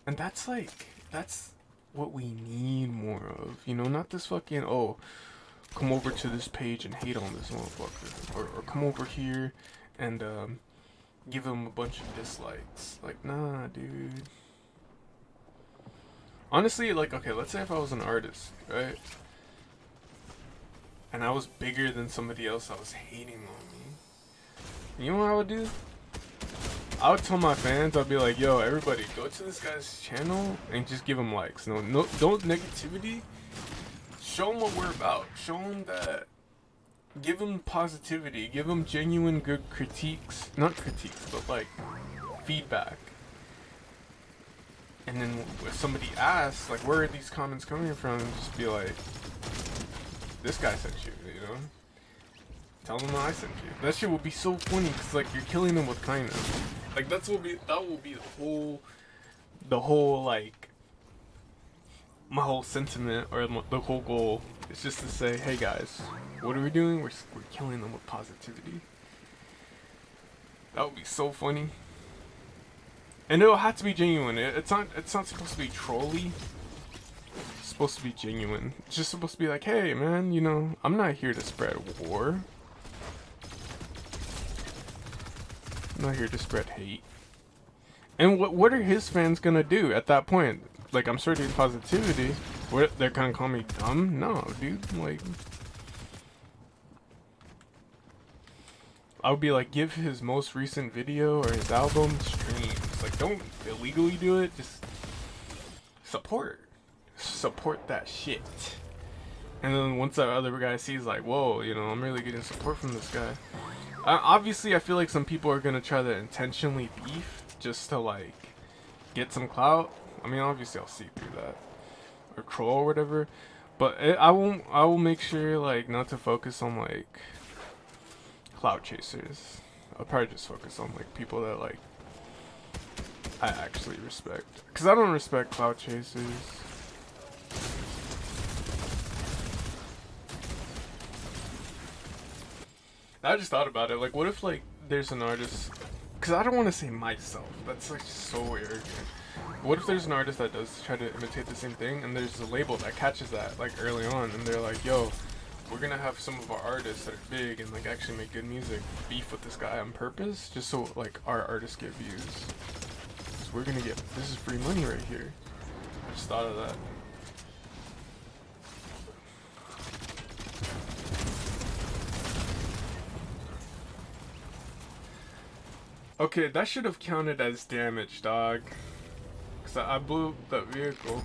And that's what we need more of, you know, not this fucking, oh, come over to this page and hate on this motherfucker, or come over here and give him a bunch of dislikes. Like, nah, dude. Honestly, like, okay, let's say if I was an artist, right, and I was bigger than somebody else that was hating on me, you know what I would do? I would tell my fans, I'd be like, yo, everybody, go to this guy's channel and just give him likes. No, don't negativity. Show him what we're about. Show him that. Give him positivity. Give him genuine good critiques. Not critiques, but like feedback. And then if somebody asks, like, where are these comments coming from? Just be like, this guy sent you, you know? Tell them I sent you. That shit will be so funny because, like, you're killing them with kindness. Like, that will be the whole like, my whole sentiment or the whole goal is just to say, hey guys, what are we doing? We're killing them with positivity. That would be so funny. And it'll have to be genuine. It's not supposed to be trolly. It's supposed to be genuine. It's just supposed to be like, hey man, you know, I'm not here to spread war. I'm not here to spread hate. And what are his fans gonna do at that point? Like, I'm spreading positivity. What, they're gonna call me dumb? No, dude. Like, I would be like, give his most recent video or his album streams. Like, don't illegally do it. Just support that shit. And then once that other guy sees, like, whoa, you know, I'm really getting support from this guy. Obviously, I feel like some people are gonna try to intentionally beef just to, like, get some clout. I mean, obviously I'll see through that, or troll or whatever, but I will make sure, like, not to focus on, like, clout chasers. I'll probably just focus on, like, people that, like, I actually respect, because I don't respect clout chasers. I just thought about it, like, what if, like, there's an artist, because I don't want to say myself, that's, like, so arrogant. What if there's an artist that does try to imitate the same thing, and there's a label that catches that, like, early on, and they're like, yo, we're gonna have some of our artists that are big and, like, actually make good music beef with this guy on purpose, just so, like, our artists get views. So we're gonna get, this is free money right here. I just thought of that. Okay, that should have counted as damage, dog. Cause I blew up that vehicle.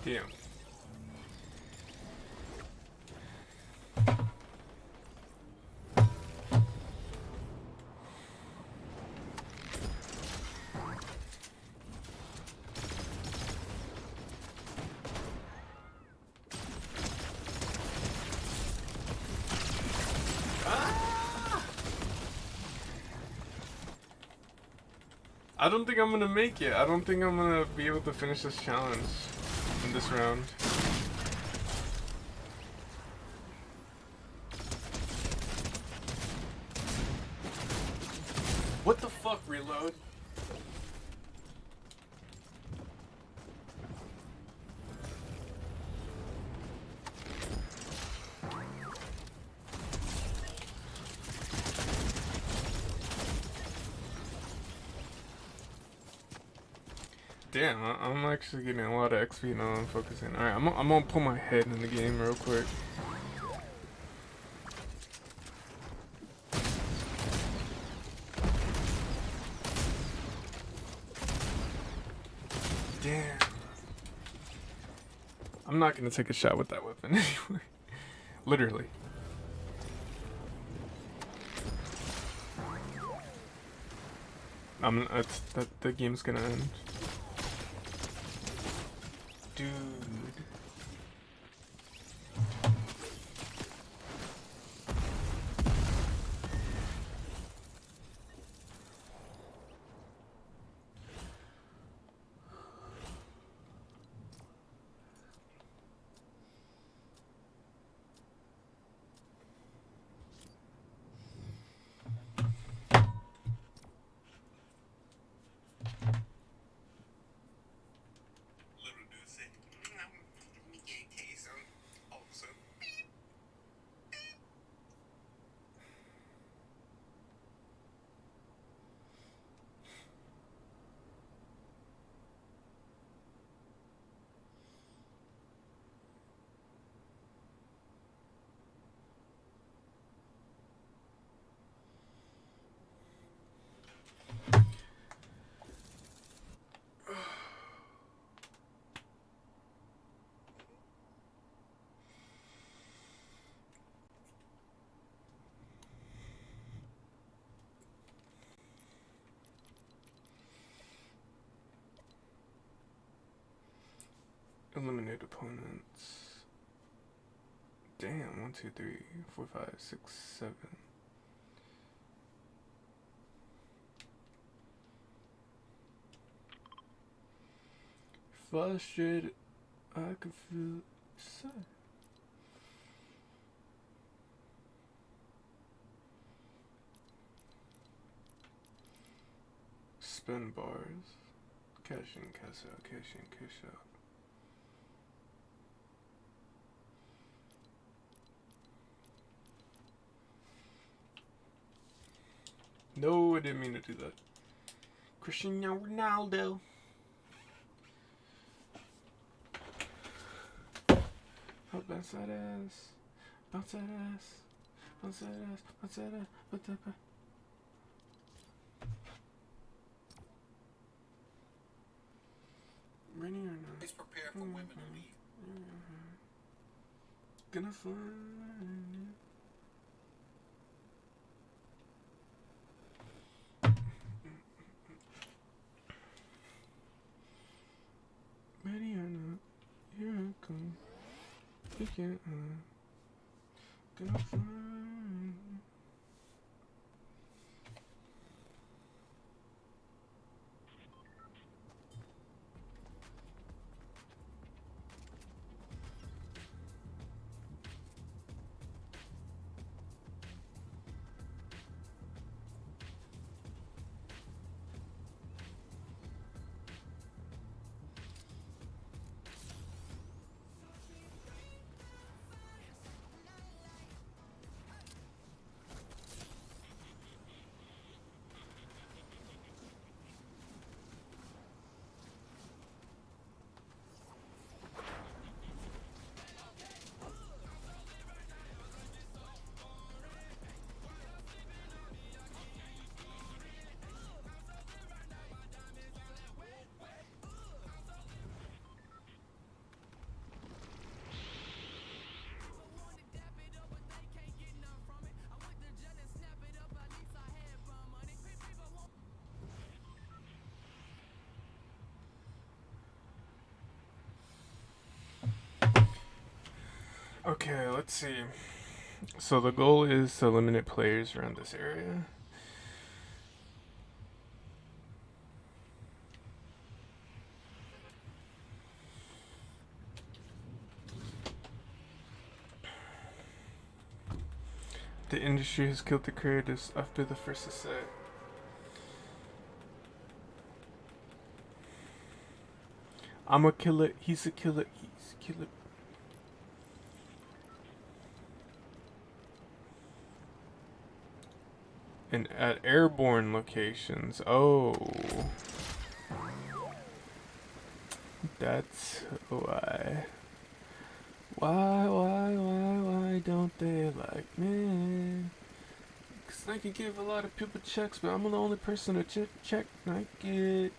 Damn. I don't think I'm gonna make it. I don't think I'm gonna be able to finish this challenge in this round. What the fuck, reload? Damn, I'm actually getting a lot of XP now. I'm focusing. Alright, I'm gonna put my head in the game real quick. Damn. I'm not gonna take a shot with that weapon anyway. Literally. The game's gonna end. Dude. Eliminate opponents. Damn, 1, 2, 3, 4, 5, 6, 7. Frustrated, I can feel sad. Spin bars. Cash in, cash out, cash in, cash out. No, I didn't mean to do that. Cristiano Ronaldo. Oh, bounce that ass. Bounce that ass. Bounce that ass. Bounce that ass. Bounce that ass. Ready or not? Please prepare for women to leave. Gonna fly. Ready or not? Here I come. You can't. Gonna fly. Okay, let's see. So the goal is to eliminate players around this area. The industry has killed the creatives after the first assault. I'm a killer, he's a killer, he's a killer. And at airborne locations, oh. That's why. Why don't they like me? Cause I could give a lot of people checks, but I'm the only person to check like it.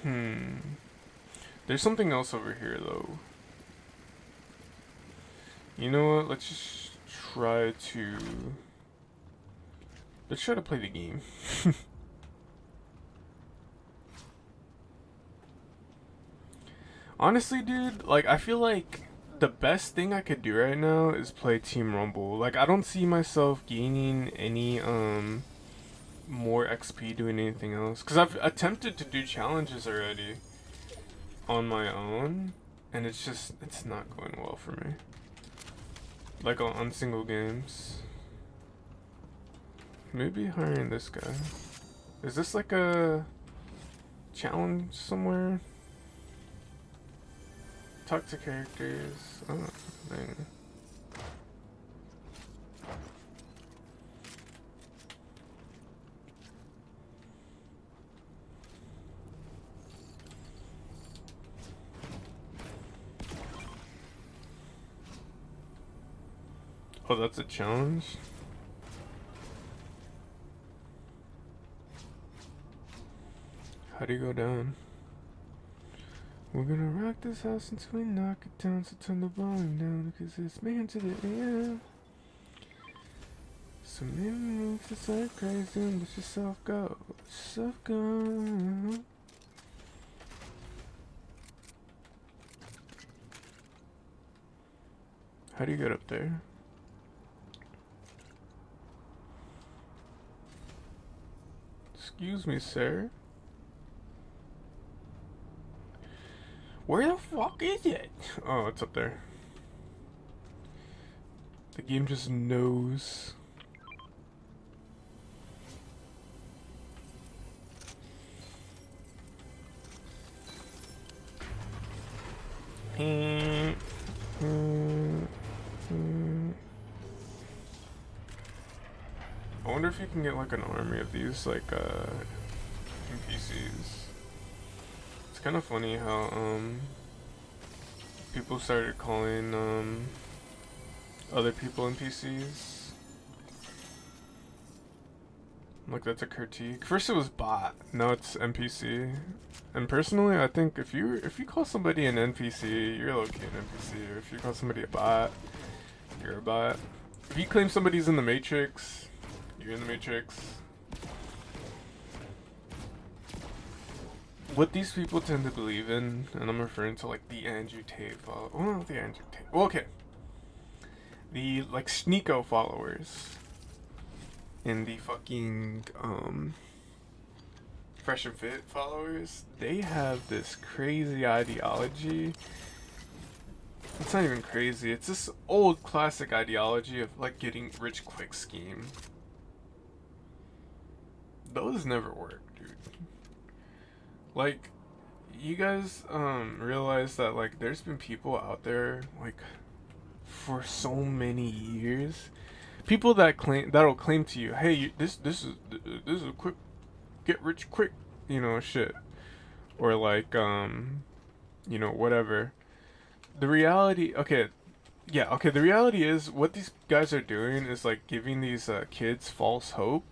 There's something else over here though. You know what? Try to let's try to play the game. Honestly, dude, like I feel like the best thing I could do right now is play Team Rumble. Like I don't see myself gaining any more XP doing anything else cuz I've attempted to do challenges already on my own and it's not going well for me. Like on single games. Maybe hiring this guy. Is this like a challenge somewhere? Talk to characters. Oh, dang. Oh, that's a challenge? How do you go down? We're gonna rock this house until we knock it down, so turn the volume down, because it's making to the end. So maybe move to start crazy and let yourself go. Let yourself go. How do you get up there? Excuse me, sir. Where the fuck is it? Oh, it's up there. The game just knows. I wonder if you can get like an army of these like NPCs. It's kind of funny how people started calling other people NPCs. Like that's a critique. First it was bot, now it's NPC. And personally, I think if you call somebody an NPC, you're low-key an NPC. Or if you call somebody a bot, you're a bot. If you claim somebody's in the Matrix, you're in the Matrix. What these people tend to believe in, and I'm referring to like the Andrew Tate follow. Well, not the Andrew Tate. Well, okay. The like Sneeko followers and the fucking Fresh and Fit followers, they have this crazy ideology. It's not even crazy, it's this old classic ideology of like getting rich quick scheme. Those never work, dude. Like, you guys realize that like there's been people out there like for so many years, people that'll claim to you, hey, this is a quick get rich quick, you know, shit, or like you know, whatever. The reality, okay, yeah, okay, the reality is what these guys are doing is like giving these kids false hope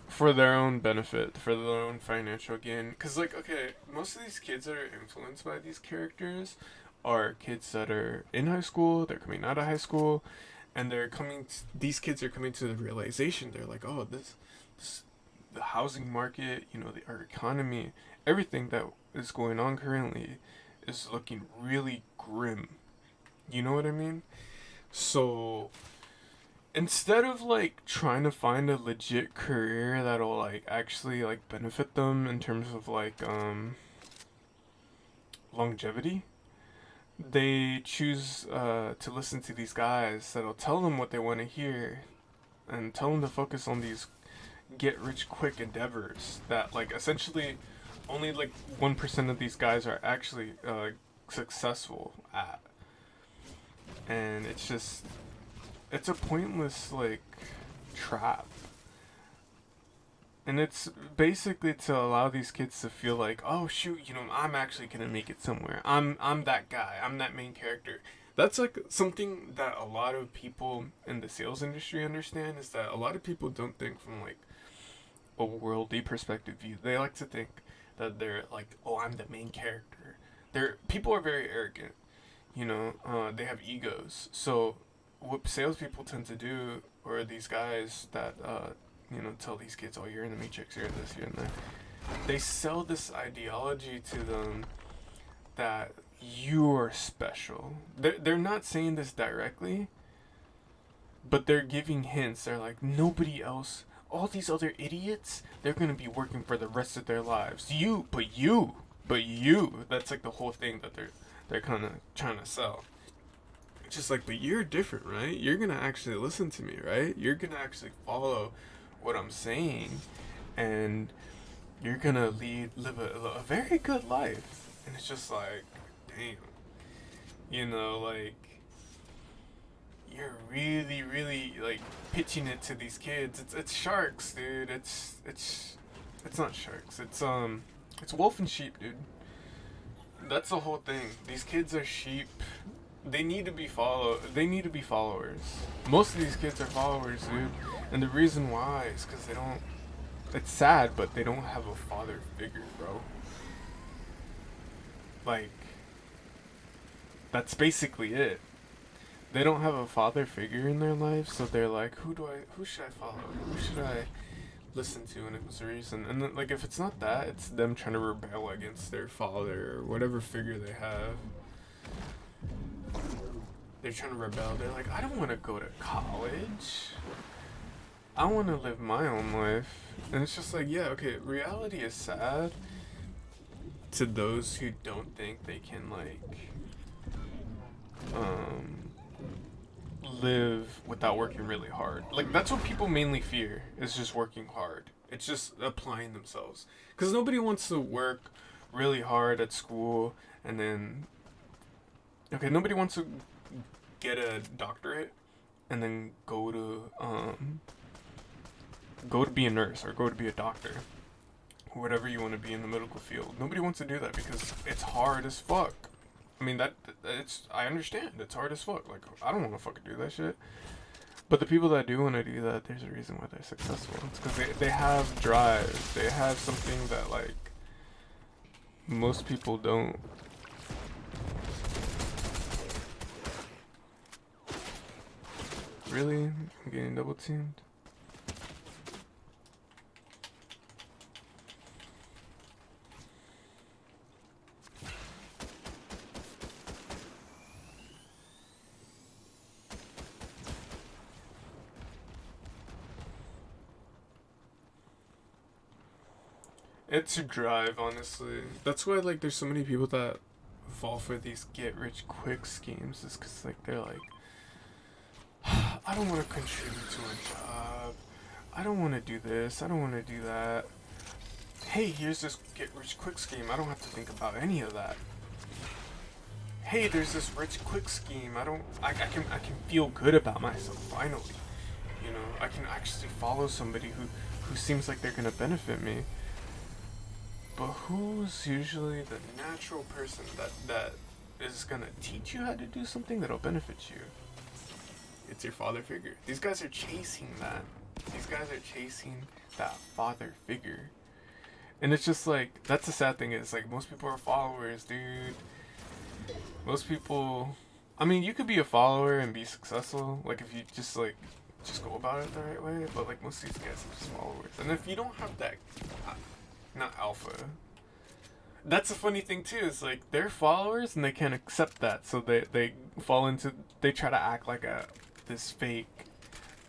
for their own benefit, for their own financial gain. Because like, okay, most of these kids that are influenced by these characters are kids that are in high school, they're coming out of high school, and these kids are coming to the realization, they're like, oh, this the housing market, you know, our economy, everything that is going on currently is looking really grim. You know what I mean? So instead of like trying to find a legit career that'll like actually like benefit them in terms of like longevity, they choose to listen to these guys that'll tell them what they want to hear and tell them to focus on these get rich quick endeavors that like essentially only like 1% of these guys are actually successful at. And it's a pointless like trap. And it's basically to allow these kids to feel like, oh shoot, you know, I'm actually gonna make it somewhere. I'm that guy. I'm that main character. That's like something that a lot of people in the sales industry understand, is that a lot of people don't think from like, a worldly perspective view. They like to think that they're like, oh, I'm the main character. People are very arrogant, you know. They have egos. So what salespeople tend to do, or these guys that tell these kids, oh, you're in the Matrix, you're this, you're in that. They sell this ideology to them that you're special. They're not saying this directly, but they're giving hints. They're like, nobody else, all these other idiots, they're gonna be working for the rest of their lives. But you. That's like the whole thing that they're kind of trying to sell. It's just like, but you're different, right? You're gonna actually listen to me, right? You're gonna actually follow what I'm saying, and you're gonna live a very good life. And it's just like, damn, like, you're really like pitching it to these kids. It's sharks, dude. It's not sharks. It's wolf and sheep, dude. That's the whole thing. These kids are sheep. They need to be followers. Most of these kids are followers, dude. And the reason why is because they don't. It's sad, but they don't have a father figure, bro. Like, that's basically it. They don't have a father figure in their life, so they're like, who should I follow? Who should I listen to? And it was a reason. And then, like, if it's not that, it's them trying to rebel against their father or whatever figure they have. They're trying to rebel. They're like, I don't want to go to college. I want to live my own life. And it's just like, yeah, okay, reality is sad to those who don't think they can, like, live without working really hard. Like, that's what people mainly fear, is just working hard. It's just applying themselves. Because nobody wants to work really hard at school and then... Okay, nobody wants to get a doctorate and then go to be a nurse or go to be a doctor. Whatever you want to be in the medical field. Nobody wants to do that because it's hard as fuck. I mean, I understand. It's hard as fuck. Like, I don't want to fucking do that shit. But the people that do want to do that, there's a reason why they're successful. It's because they have drive. They have something that, like, most people don't. Really? I'm getting double teamed? It's a drive, honestly. That's why, like, there's so many people that fall for these get-rich-quick schemes. Is because, like, they're like, I don't want to contribute to a job. I don't want to do this. I don't want to do that. Hey, here's this get-rich-quick scheme. I don't have to think about any of that. Hey, there's this rich-quick scheme. I can feel good about myself, finally. You know, I can actually follow somebody who seems like they're going to benefit me. But who's usually the natural person that is gonna teach you how to do something that'll benefit you? It's your father figure. These guys are chasing that. These guys are chasing that father figure. And it's just like, that's the sad thing is, like, most people are followers, dude. Most people, I mean, you could be a follower and be successful, like, if you just go about it the right way, but, like, most of these guys are just followers. And if you don't have that, not alpha. That's a funny thing too, is like, they're followers and they can't accept that, so they fall into, they try to act like this fake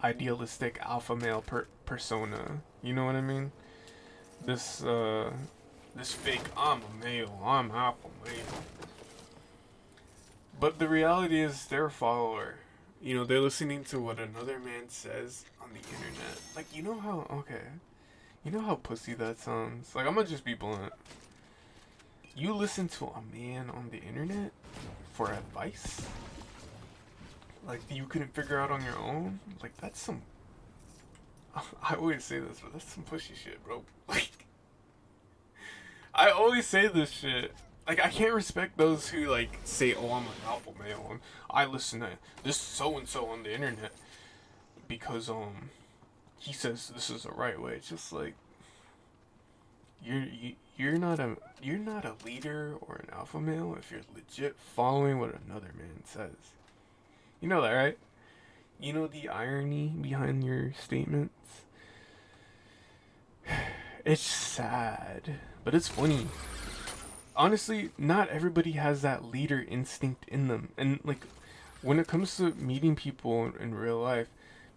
idealistic alpha male persona. You know what I mean? This fake, I'm a male, I'm alpha male. But the reality is they're a follower. You know, they're listening to what another man says on the internet. Like, you know how pussy that sounds? Like, I'm gonna just be blunt. You listen to a man on the internet for advice? Like, you couldn't figure out on your own? Like, that's some... I always say this, but that's some pushy shit, bro. Like, I always say this shit. Like, I can't respect those who, like, say, oh, I'm an alpha male, and I listen to this so-and-so on the internet because, he says this is the right way. It's just like, you're not a leader or an alpha male if you're legit following what another man says. You know that, right? You know the irony behind your statements? It's sad, but it's funny. Honestly, not everybody has that leader instinct in them. And like when it comes to meeting people in real life,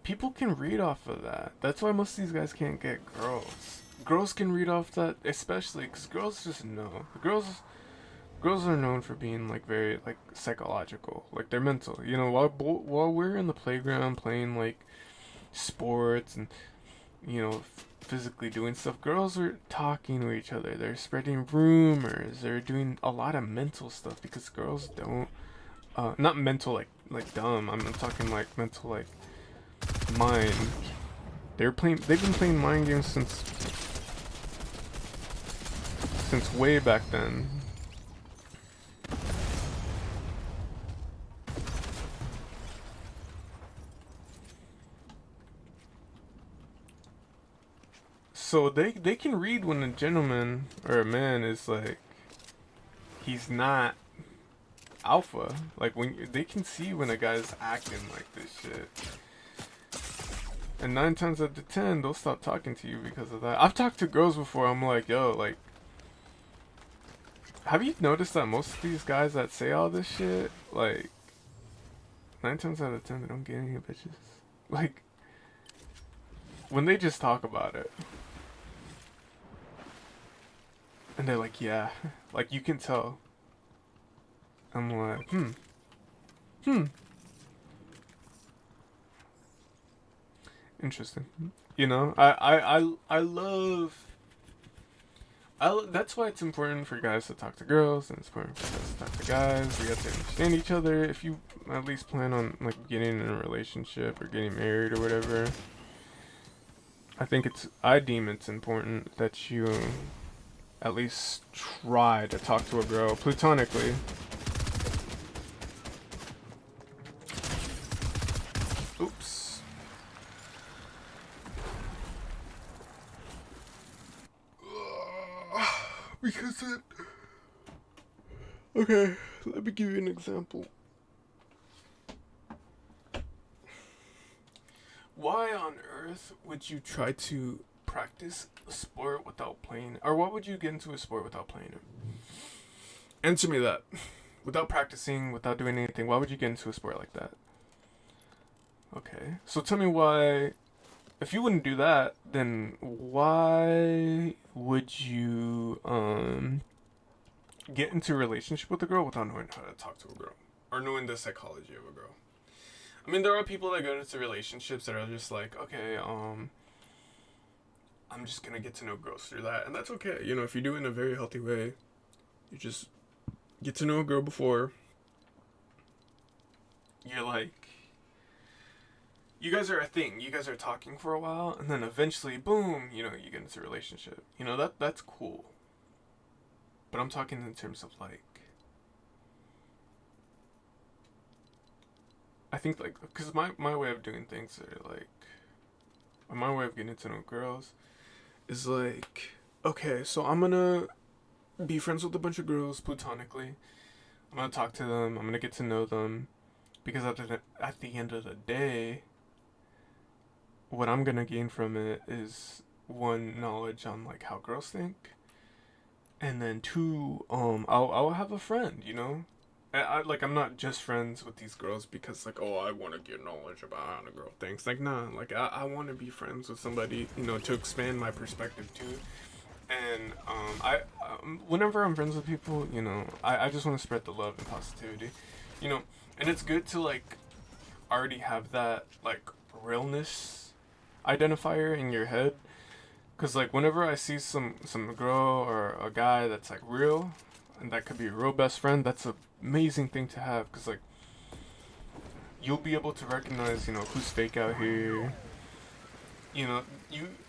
people can read off of that. That's why most of these guys can't get girls. Girls can read off that, especially because girls just know. Girls are known for being like very like psychological, like they're mental. You know, while we're in the playground playing like sports and physically doing stuff, girls are talking to each other. They're spreading rumors. They're doing a lot of mental stuff because girls don't. Not mental like dumb. I'm talking like mental like mind. They've been playing mind games since way back then. So they can read when a gentleman or a man is like he's not alpha. Like when they can see when a guy's acting like this shit. And 9 times out of 10, they'll stop talking to you because of that. I've talked to girls before. I'm like, yo, like, have you noticed that most of these guys that say all this shit, like, 9 times out of 10, they don't get any bitches. Like, when they just talk about it. And they're like, yeah. Like, you can tell. I'm like, interesting. You know, I love. That's why it's important for guys to talk to girls, and it's important for guys to talk to guys. We have to understand each other. If you at least plan on like getting in a relationship or getting married or whatever, I deem it's important that you at least try to talk to a girl platonically. Oops. Because it... Okay, let me give you an example. Why on earth would you try to practice a sport without playing? Or why would you get into a sport without playing it? Answer me that. Without practicing, without doing anything, why would you get into a sport like that? Okay, so tell me why, if you wouldn't do that, then why would you get into a relationship with a girl without knowing how to talk to a girl? Or knowing the psychology of a girl? I mean, there are people that go into relationships that are just like, okay, I'm just gonna get to know girls through that, and that's okay. You know, if you do it in a very healthy way, you just get to know a girl before you're like, you guys are a thing. You guys are talking for a while, and then eventually, boom, you get into a relationship. You know, that's cool. But I'm talking in terms of like, I think like, because my way of doing things are like, my way of getting to know girls is like, okay, so I'm gonna be friends with a bunch of girls platonically. I'm gonna talk to them. I'm gonna get to know them, because at the end of the day, what I'm gonna gain from it is, one, knowledge on like how girls think, and then two, I'll have a friend, you know. I'm not just friends with these girls because like, oh, I want to get knowledge about how a girl thinks. Like, nah, like I want to be friends with somebody, to expand my perspective too. And whenever I'm friends with people, I just want to spread the love and positivity, and it's good to like already have that like realness identifier in your head, because like whenever I see some girl or a guy that's like real, and that could be a real best friend, that's an amazing thing to have, because like you'll be able to recognize who's fake out here.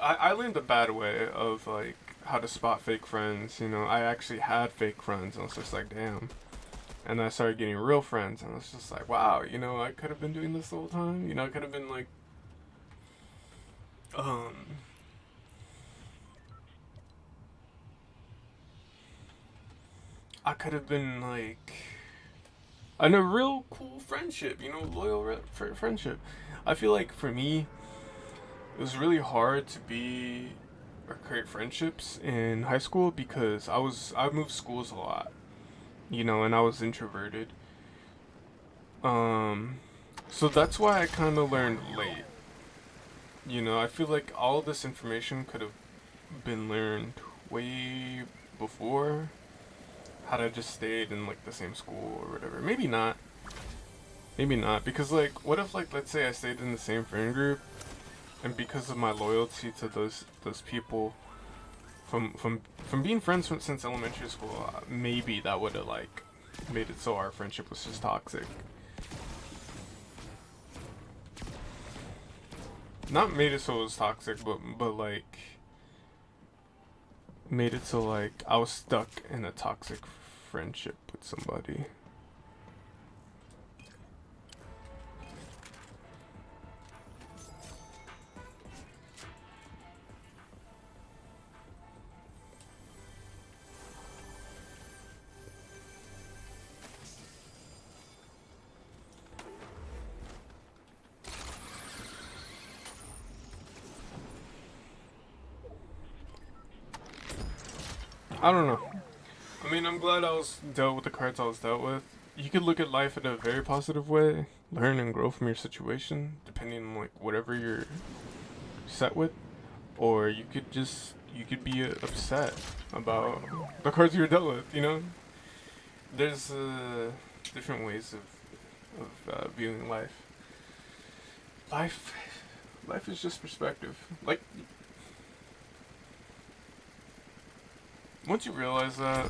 I learned the bad way of like how to spot fake friends. I actually had fake friends, and I was just like, damn. And I started getting real friends, and I was just like, wow, I could have been doing this the whole time. I could have been like, I could have been like in a real cool friendship, loyal friendship. I feel like for me, it was really hard to be or create friendships in high school because I moved schools a lot, and I was introverted. Um, so that's why I kind of learned late. I feel like all this information could have been learned way before had I just stayed in like the same school or whatever. Maybe not. Maybe not because like what if like let's say I stayed in the same friend group and because of my loyalty to those people from being friends since elementary school, maybe that would have like made it so our friendship was just toxic. Not made it so it was toxic, but like made it so like I was stuck in a toxic friendship with somebody. I don't know. I mean, I'm glad I was dealt with the cards I was dealt with. You could look at life in a very positive way, learn and grow from your situation, depending on like whatever you're set with, or you could be upset about the cards you're dealt with. There's different ways of viewing life. Life, life is just perspective. Like once you realize that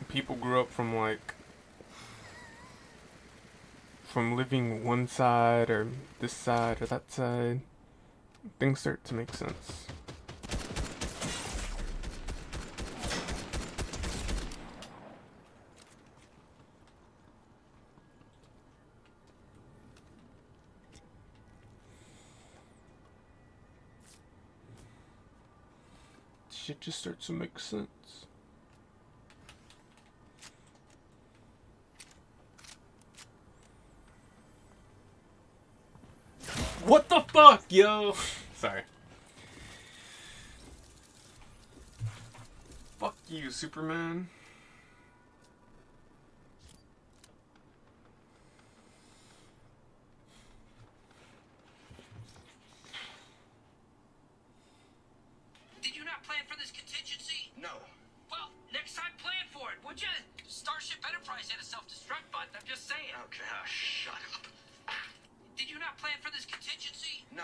people grew up from living one side or this side or that side, things start to make sense. Shit just starts to make sense. What the fuck, yo? Sorry. Fuck you, Superman. Did you not plan for this contingency? No. Well, next time plan for it, would you? Starship Enterprise had a self-destruct button, I'm just saying. Okay, shut up. Did you not plan for this contingency? No.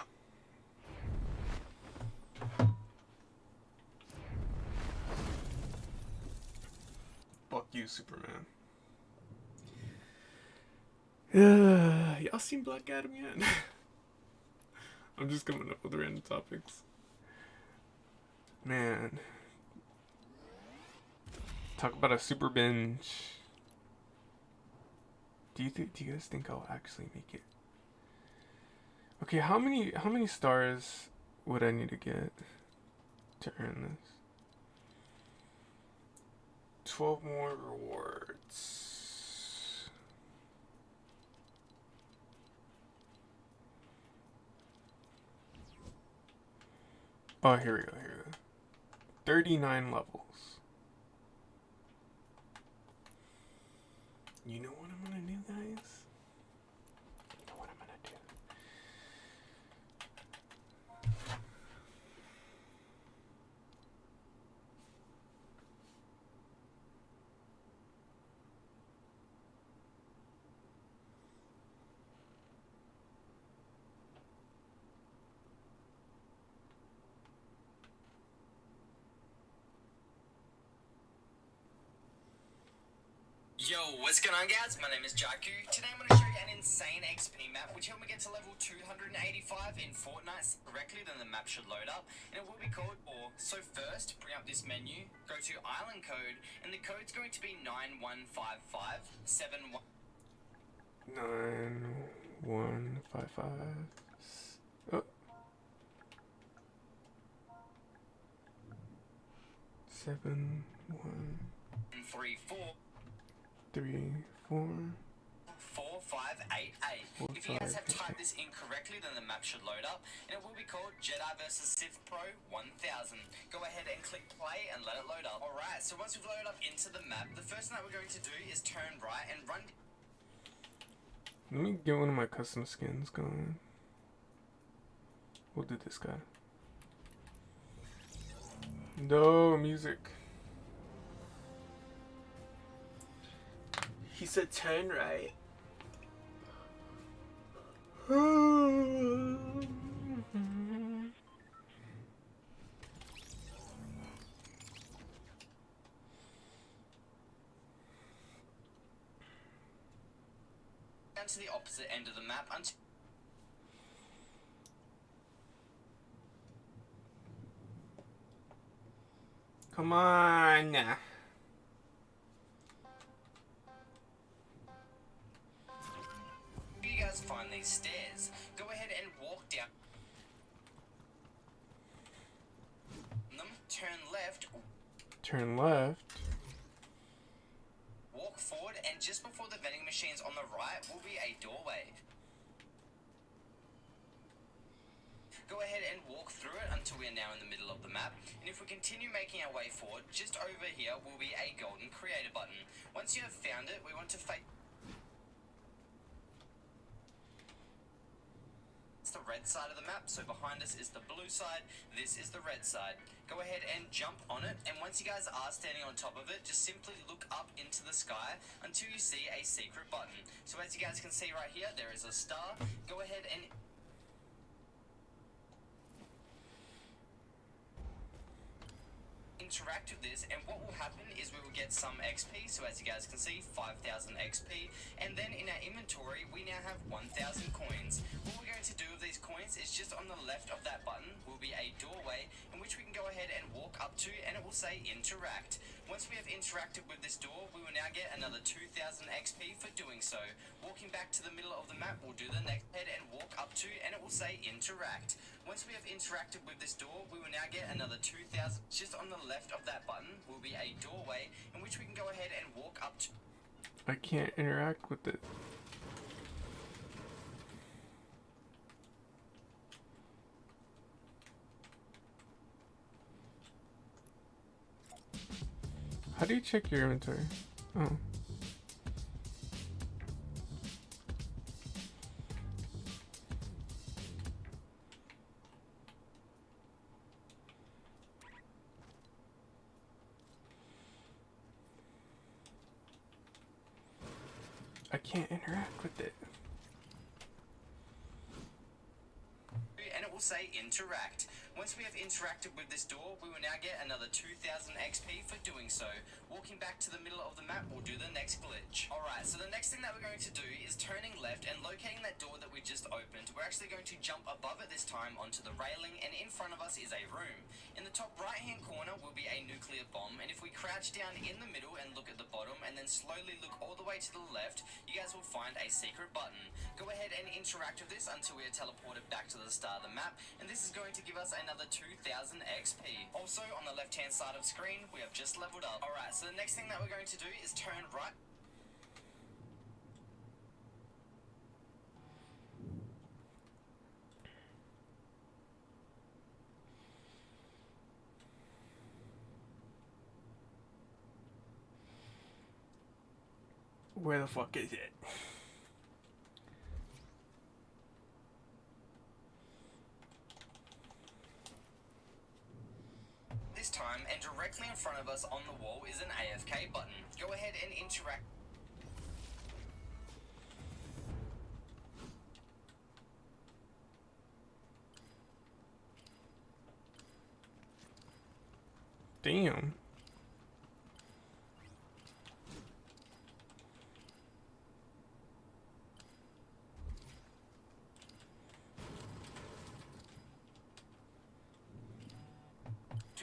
Fuck you, Superman. Y'all seen Black Adam yet? I'm just coming up with random topics. Man. Talk about a super binge. Do you guys think I'll actually make it? Okay, how many stars would I need to get to earn this? 12 more rewards. Oh, here we go. 39 levels. You know what I'm gonna do, guys? You know what I'm gonna do? Yo, what's going on guys? My name is Jaku. Today I'm going to show you an insane XP map which helped me get to level 285 in Fortnite directly, then the map should load up and it will be called OR. So first, bring up this menu, go to island code, and the code's going to be 915571. 9155. Oh. 71. 3, 4, 3, 4. 4, 5, 8, 8. If you guys have typed this incorrectly, then the map should load up, and it will be called Jedi vs. Sith Pro 1000. Go ahead and click play and let it load up. Alright, so once we've loaded up into the map, the first thing that we're going to do is turn right and run. Let me get one of my custom skins going. We'll do this guy. No music. He said turn right. Down to the opposite end of the map until Come on. you guys find these stairs. Go ahead and walk down them, turn left, Turn left. walk forward, and just before the vending machines on the right will be a doorway. Go ahead and walk through it until we are now in the middle of the map, and if we continue making our way forward, just over here will be a golden creator button. Once you have found it, we want to face the red side of the map, so behind us is the blue side, this is the red side. Go ahead and jump on it, and once you guys are standing on top of it, just simply look up into the sky until you see a secret button. So as you guys can see right here, there is a star. Go ahead and interact with this, and what will happen is we will get some XP. So as you guys can see, 5,000 XP, and then in our inventory we now have 1,000 coins. What we're going to do with these coins is just on the left of that button will be a doorway in which we can go ahead and walk up to, and it will say interact. Once we have interacted with this door, we will now get another 2,000 XP for doing so. Walking back to the middle of the map, we'll do the next head and walk up to, and it will say interact. Once we have interacted with this door, we will now get another 2,000. Just on the left of that button will be a doorway in which we can go ahead and walk up to. I can't interact with it. How do you check your inventory? Oh. I can't interact with it. And it will say interact. Once we have interacted with this door, we will now get another 2,000 XP for doing so. Walking back to the middle of the map, we'll do the next glitch. Alright, so the next thing that we're going to do is turning left and locating that door that we just opened. We're actually going to jump above it this time onto the railing, and in front of us is a room. In the top right hand corner will be a nuclear bomb, and if we crouch down in the middle and look at the bottom and then slowly look all the way to the left, you guys will find a secret button. Go ahead and interact with this until we are teleported back to the start of the map, and this is going to give us another 2,000 XP. Also, on the left hand side of the screen, we have just leveled up. Alright, so the next thing that we're going to do is turn right. Where the fuck is it? This time, and directly in front of us on the wall is an AFK button. Go ahead and interact. Damn.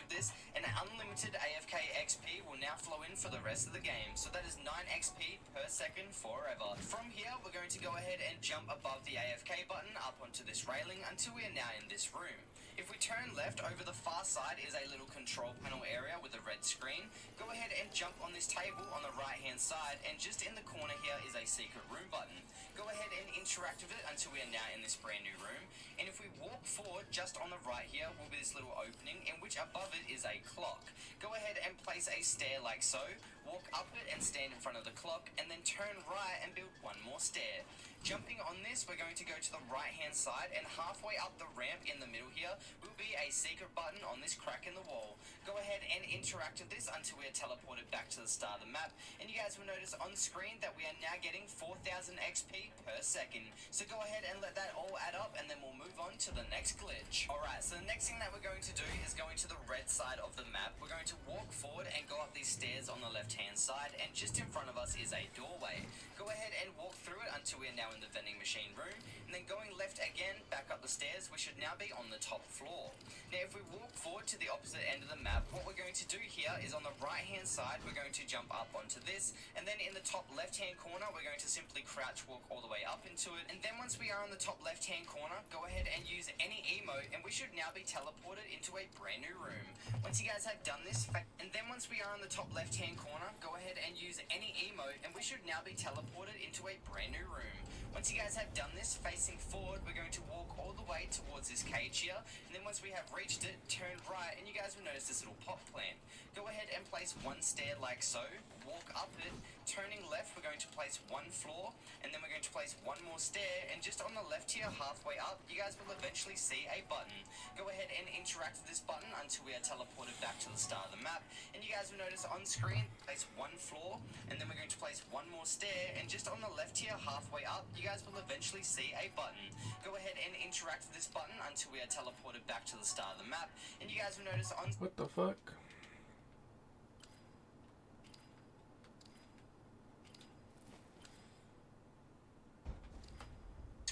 This, and unlimited AFK XP will now flow in for the rest of the game. So that is 9 XP per second forever. From here, we're going to go ahead and jump above the AFK button up onto this railing until we are now in this room. If we turn left, over the far side is a little control panel area with a red screen. Go ahead and jump on this table on the right hand side, and just in the corner here is a secret room button. Go ahead and interact with it until we are now in this brand new room. And if we walk forward, just on the right here will be this little opening in which above it is a clock. Go ahead and place a stair like so, walk up it and stand in front of the clock, and then turn right and build one more stair. Jumping on this, we're going to go to the right hand side, and halfway up the ramp in the middle here will be a secret button on this crack in the wall. Go ahead and interact with this until we are teleported back to the start of the map, and you guys will notice on screen that we are now getting 4,000 XP per second. So go ahead and let that all add up, and then we'll move on to the next glitch. Alright, so the next thing that we're going to do is going to the red side of the map. We're going to walk forward and go up these stairs on the left hand side, and just in front of us is a doorway. Go ahead and walk through it until we are now in the vending machine room, and then going left again, back up the stairs, we should now be on the top floor. Now if we walk forward to the opposite end of the map, what we're going to do here is on the right hand side, we're going to jump up onto this, and then in the top left hand corner, we're going to simply crouch walk all the way up into it, and then once we are on the top left hand corner, go ahead and use any emote, and we should now be teleported into a brand new room. Once you guys have done this, and then once we are on the top left hand corner, go ahead and use any emote, and we should now be teleported into a brand new room. Once you guys have done this, facing forward, we're going to walk all the way towards this cage here, and then once we have reached it, turn right, and you guys will notice this little pot plant. Go ahead and place one stair like so, walk up it, turning left, we're going to place one floor, and then we're going to place one more stair, and just on the left here, halfway up, you guys will eventually see a button. Go ahead and interact with this button until we are teleported back to the start of the map, and you guys will notice on screen, place one floor, and then we're going to place one more stair, and just on the left here, halfway up, you guys will eventually see a button. Go ahead and interact with this button until we are teleported back to the start of the map, and you guys will notice on What the fuck?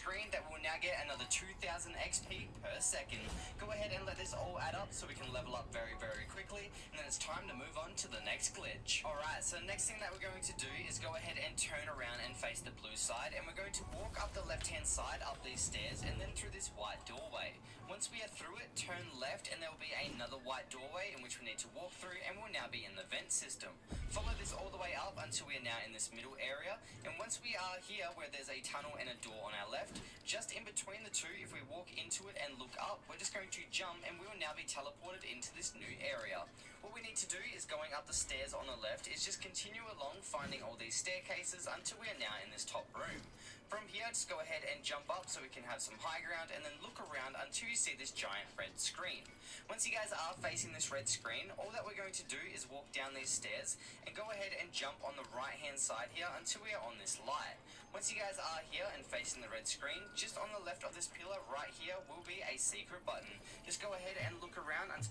screen that will now get another 2,000 XP per second. Go ahead and let this all add up so we can level up very, very quickly, and then it's time to move on to the next glitch. Alright, so the next thing that we're going to do is go ahead and turn around and face the blue side, and we're going to walk up the left hand side, up these stairs, and then through this white doorway. Once we are through it, turn left, and there will be another white doorway in which we need to walk through, and we'll now be in the vent system. Follow this all the way up until we are now in this middle area, and once we are here where there's a tunnel and a door on our left, just in between the two, if we walk into it and look up, we're just going to jump, and we will now be teleported into this new area. What we need to do is going up the stairs on the left is just continue along finding all these staircases until we are now in this top room. From here, just go ahead and jump up so we can have some high ground, and then look around until you see this giant red screen. Once you guys are facing this red screen, all that we're going to do is walk down these stairs and go ahead and jump on the right hand side here until we are on this light. Once you guys are here and facing the red screen, just on the left of this pillar right here will be a secret button. Just go ahead and look around until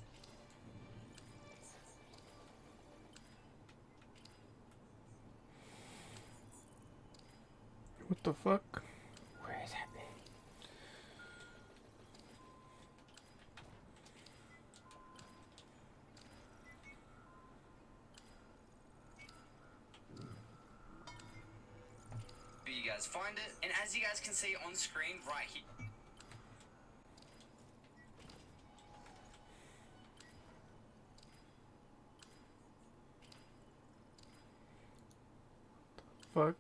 What the fuck? Where is that? you guys find it, and as you guys can see on screen right here, Fuck.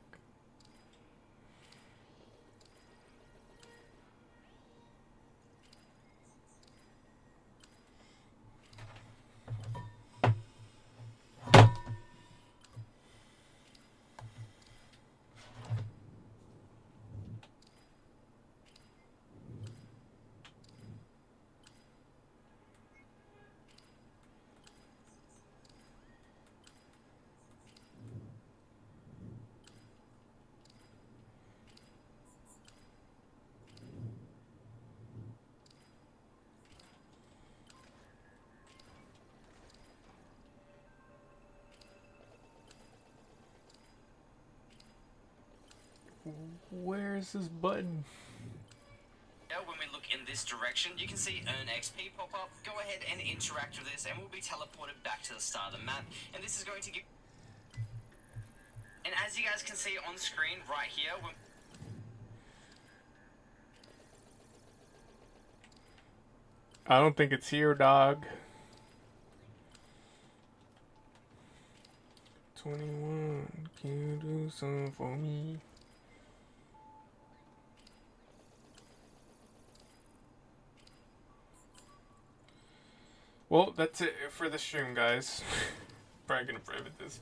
Where is this button? when we look in this direction, you can see Earn XP pop up. Go ahead and interact with this, and we'll be teleported back to the start of the map. And this is going to give... And as you guys can see on screen right here, when... I don't think it's here, dog. 21, can you do something for me? Well, that's it for the stream, guys. Probably gonna private this.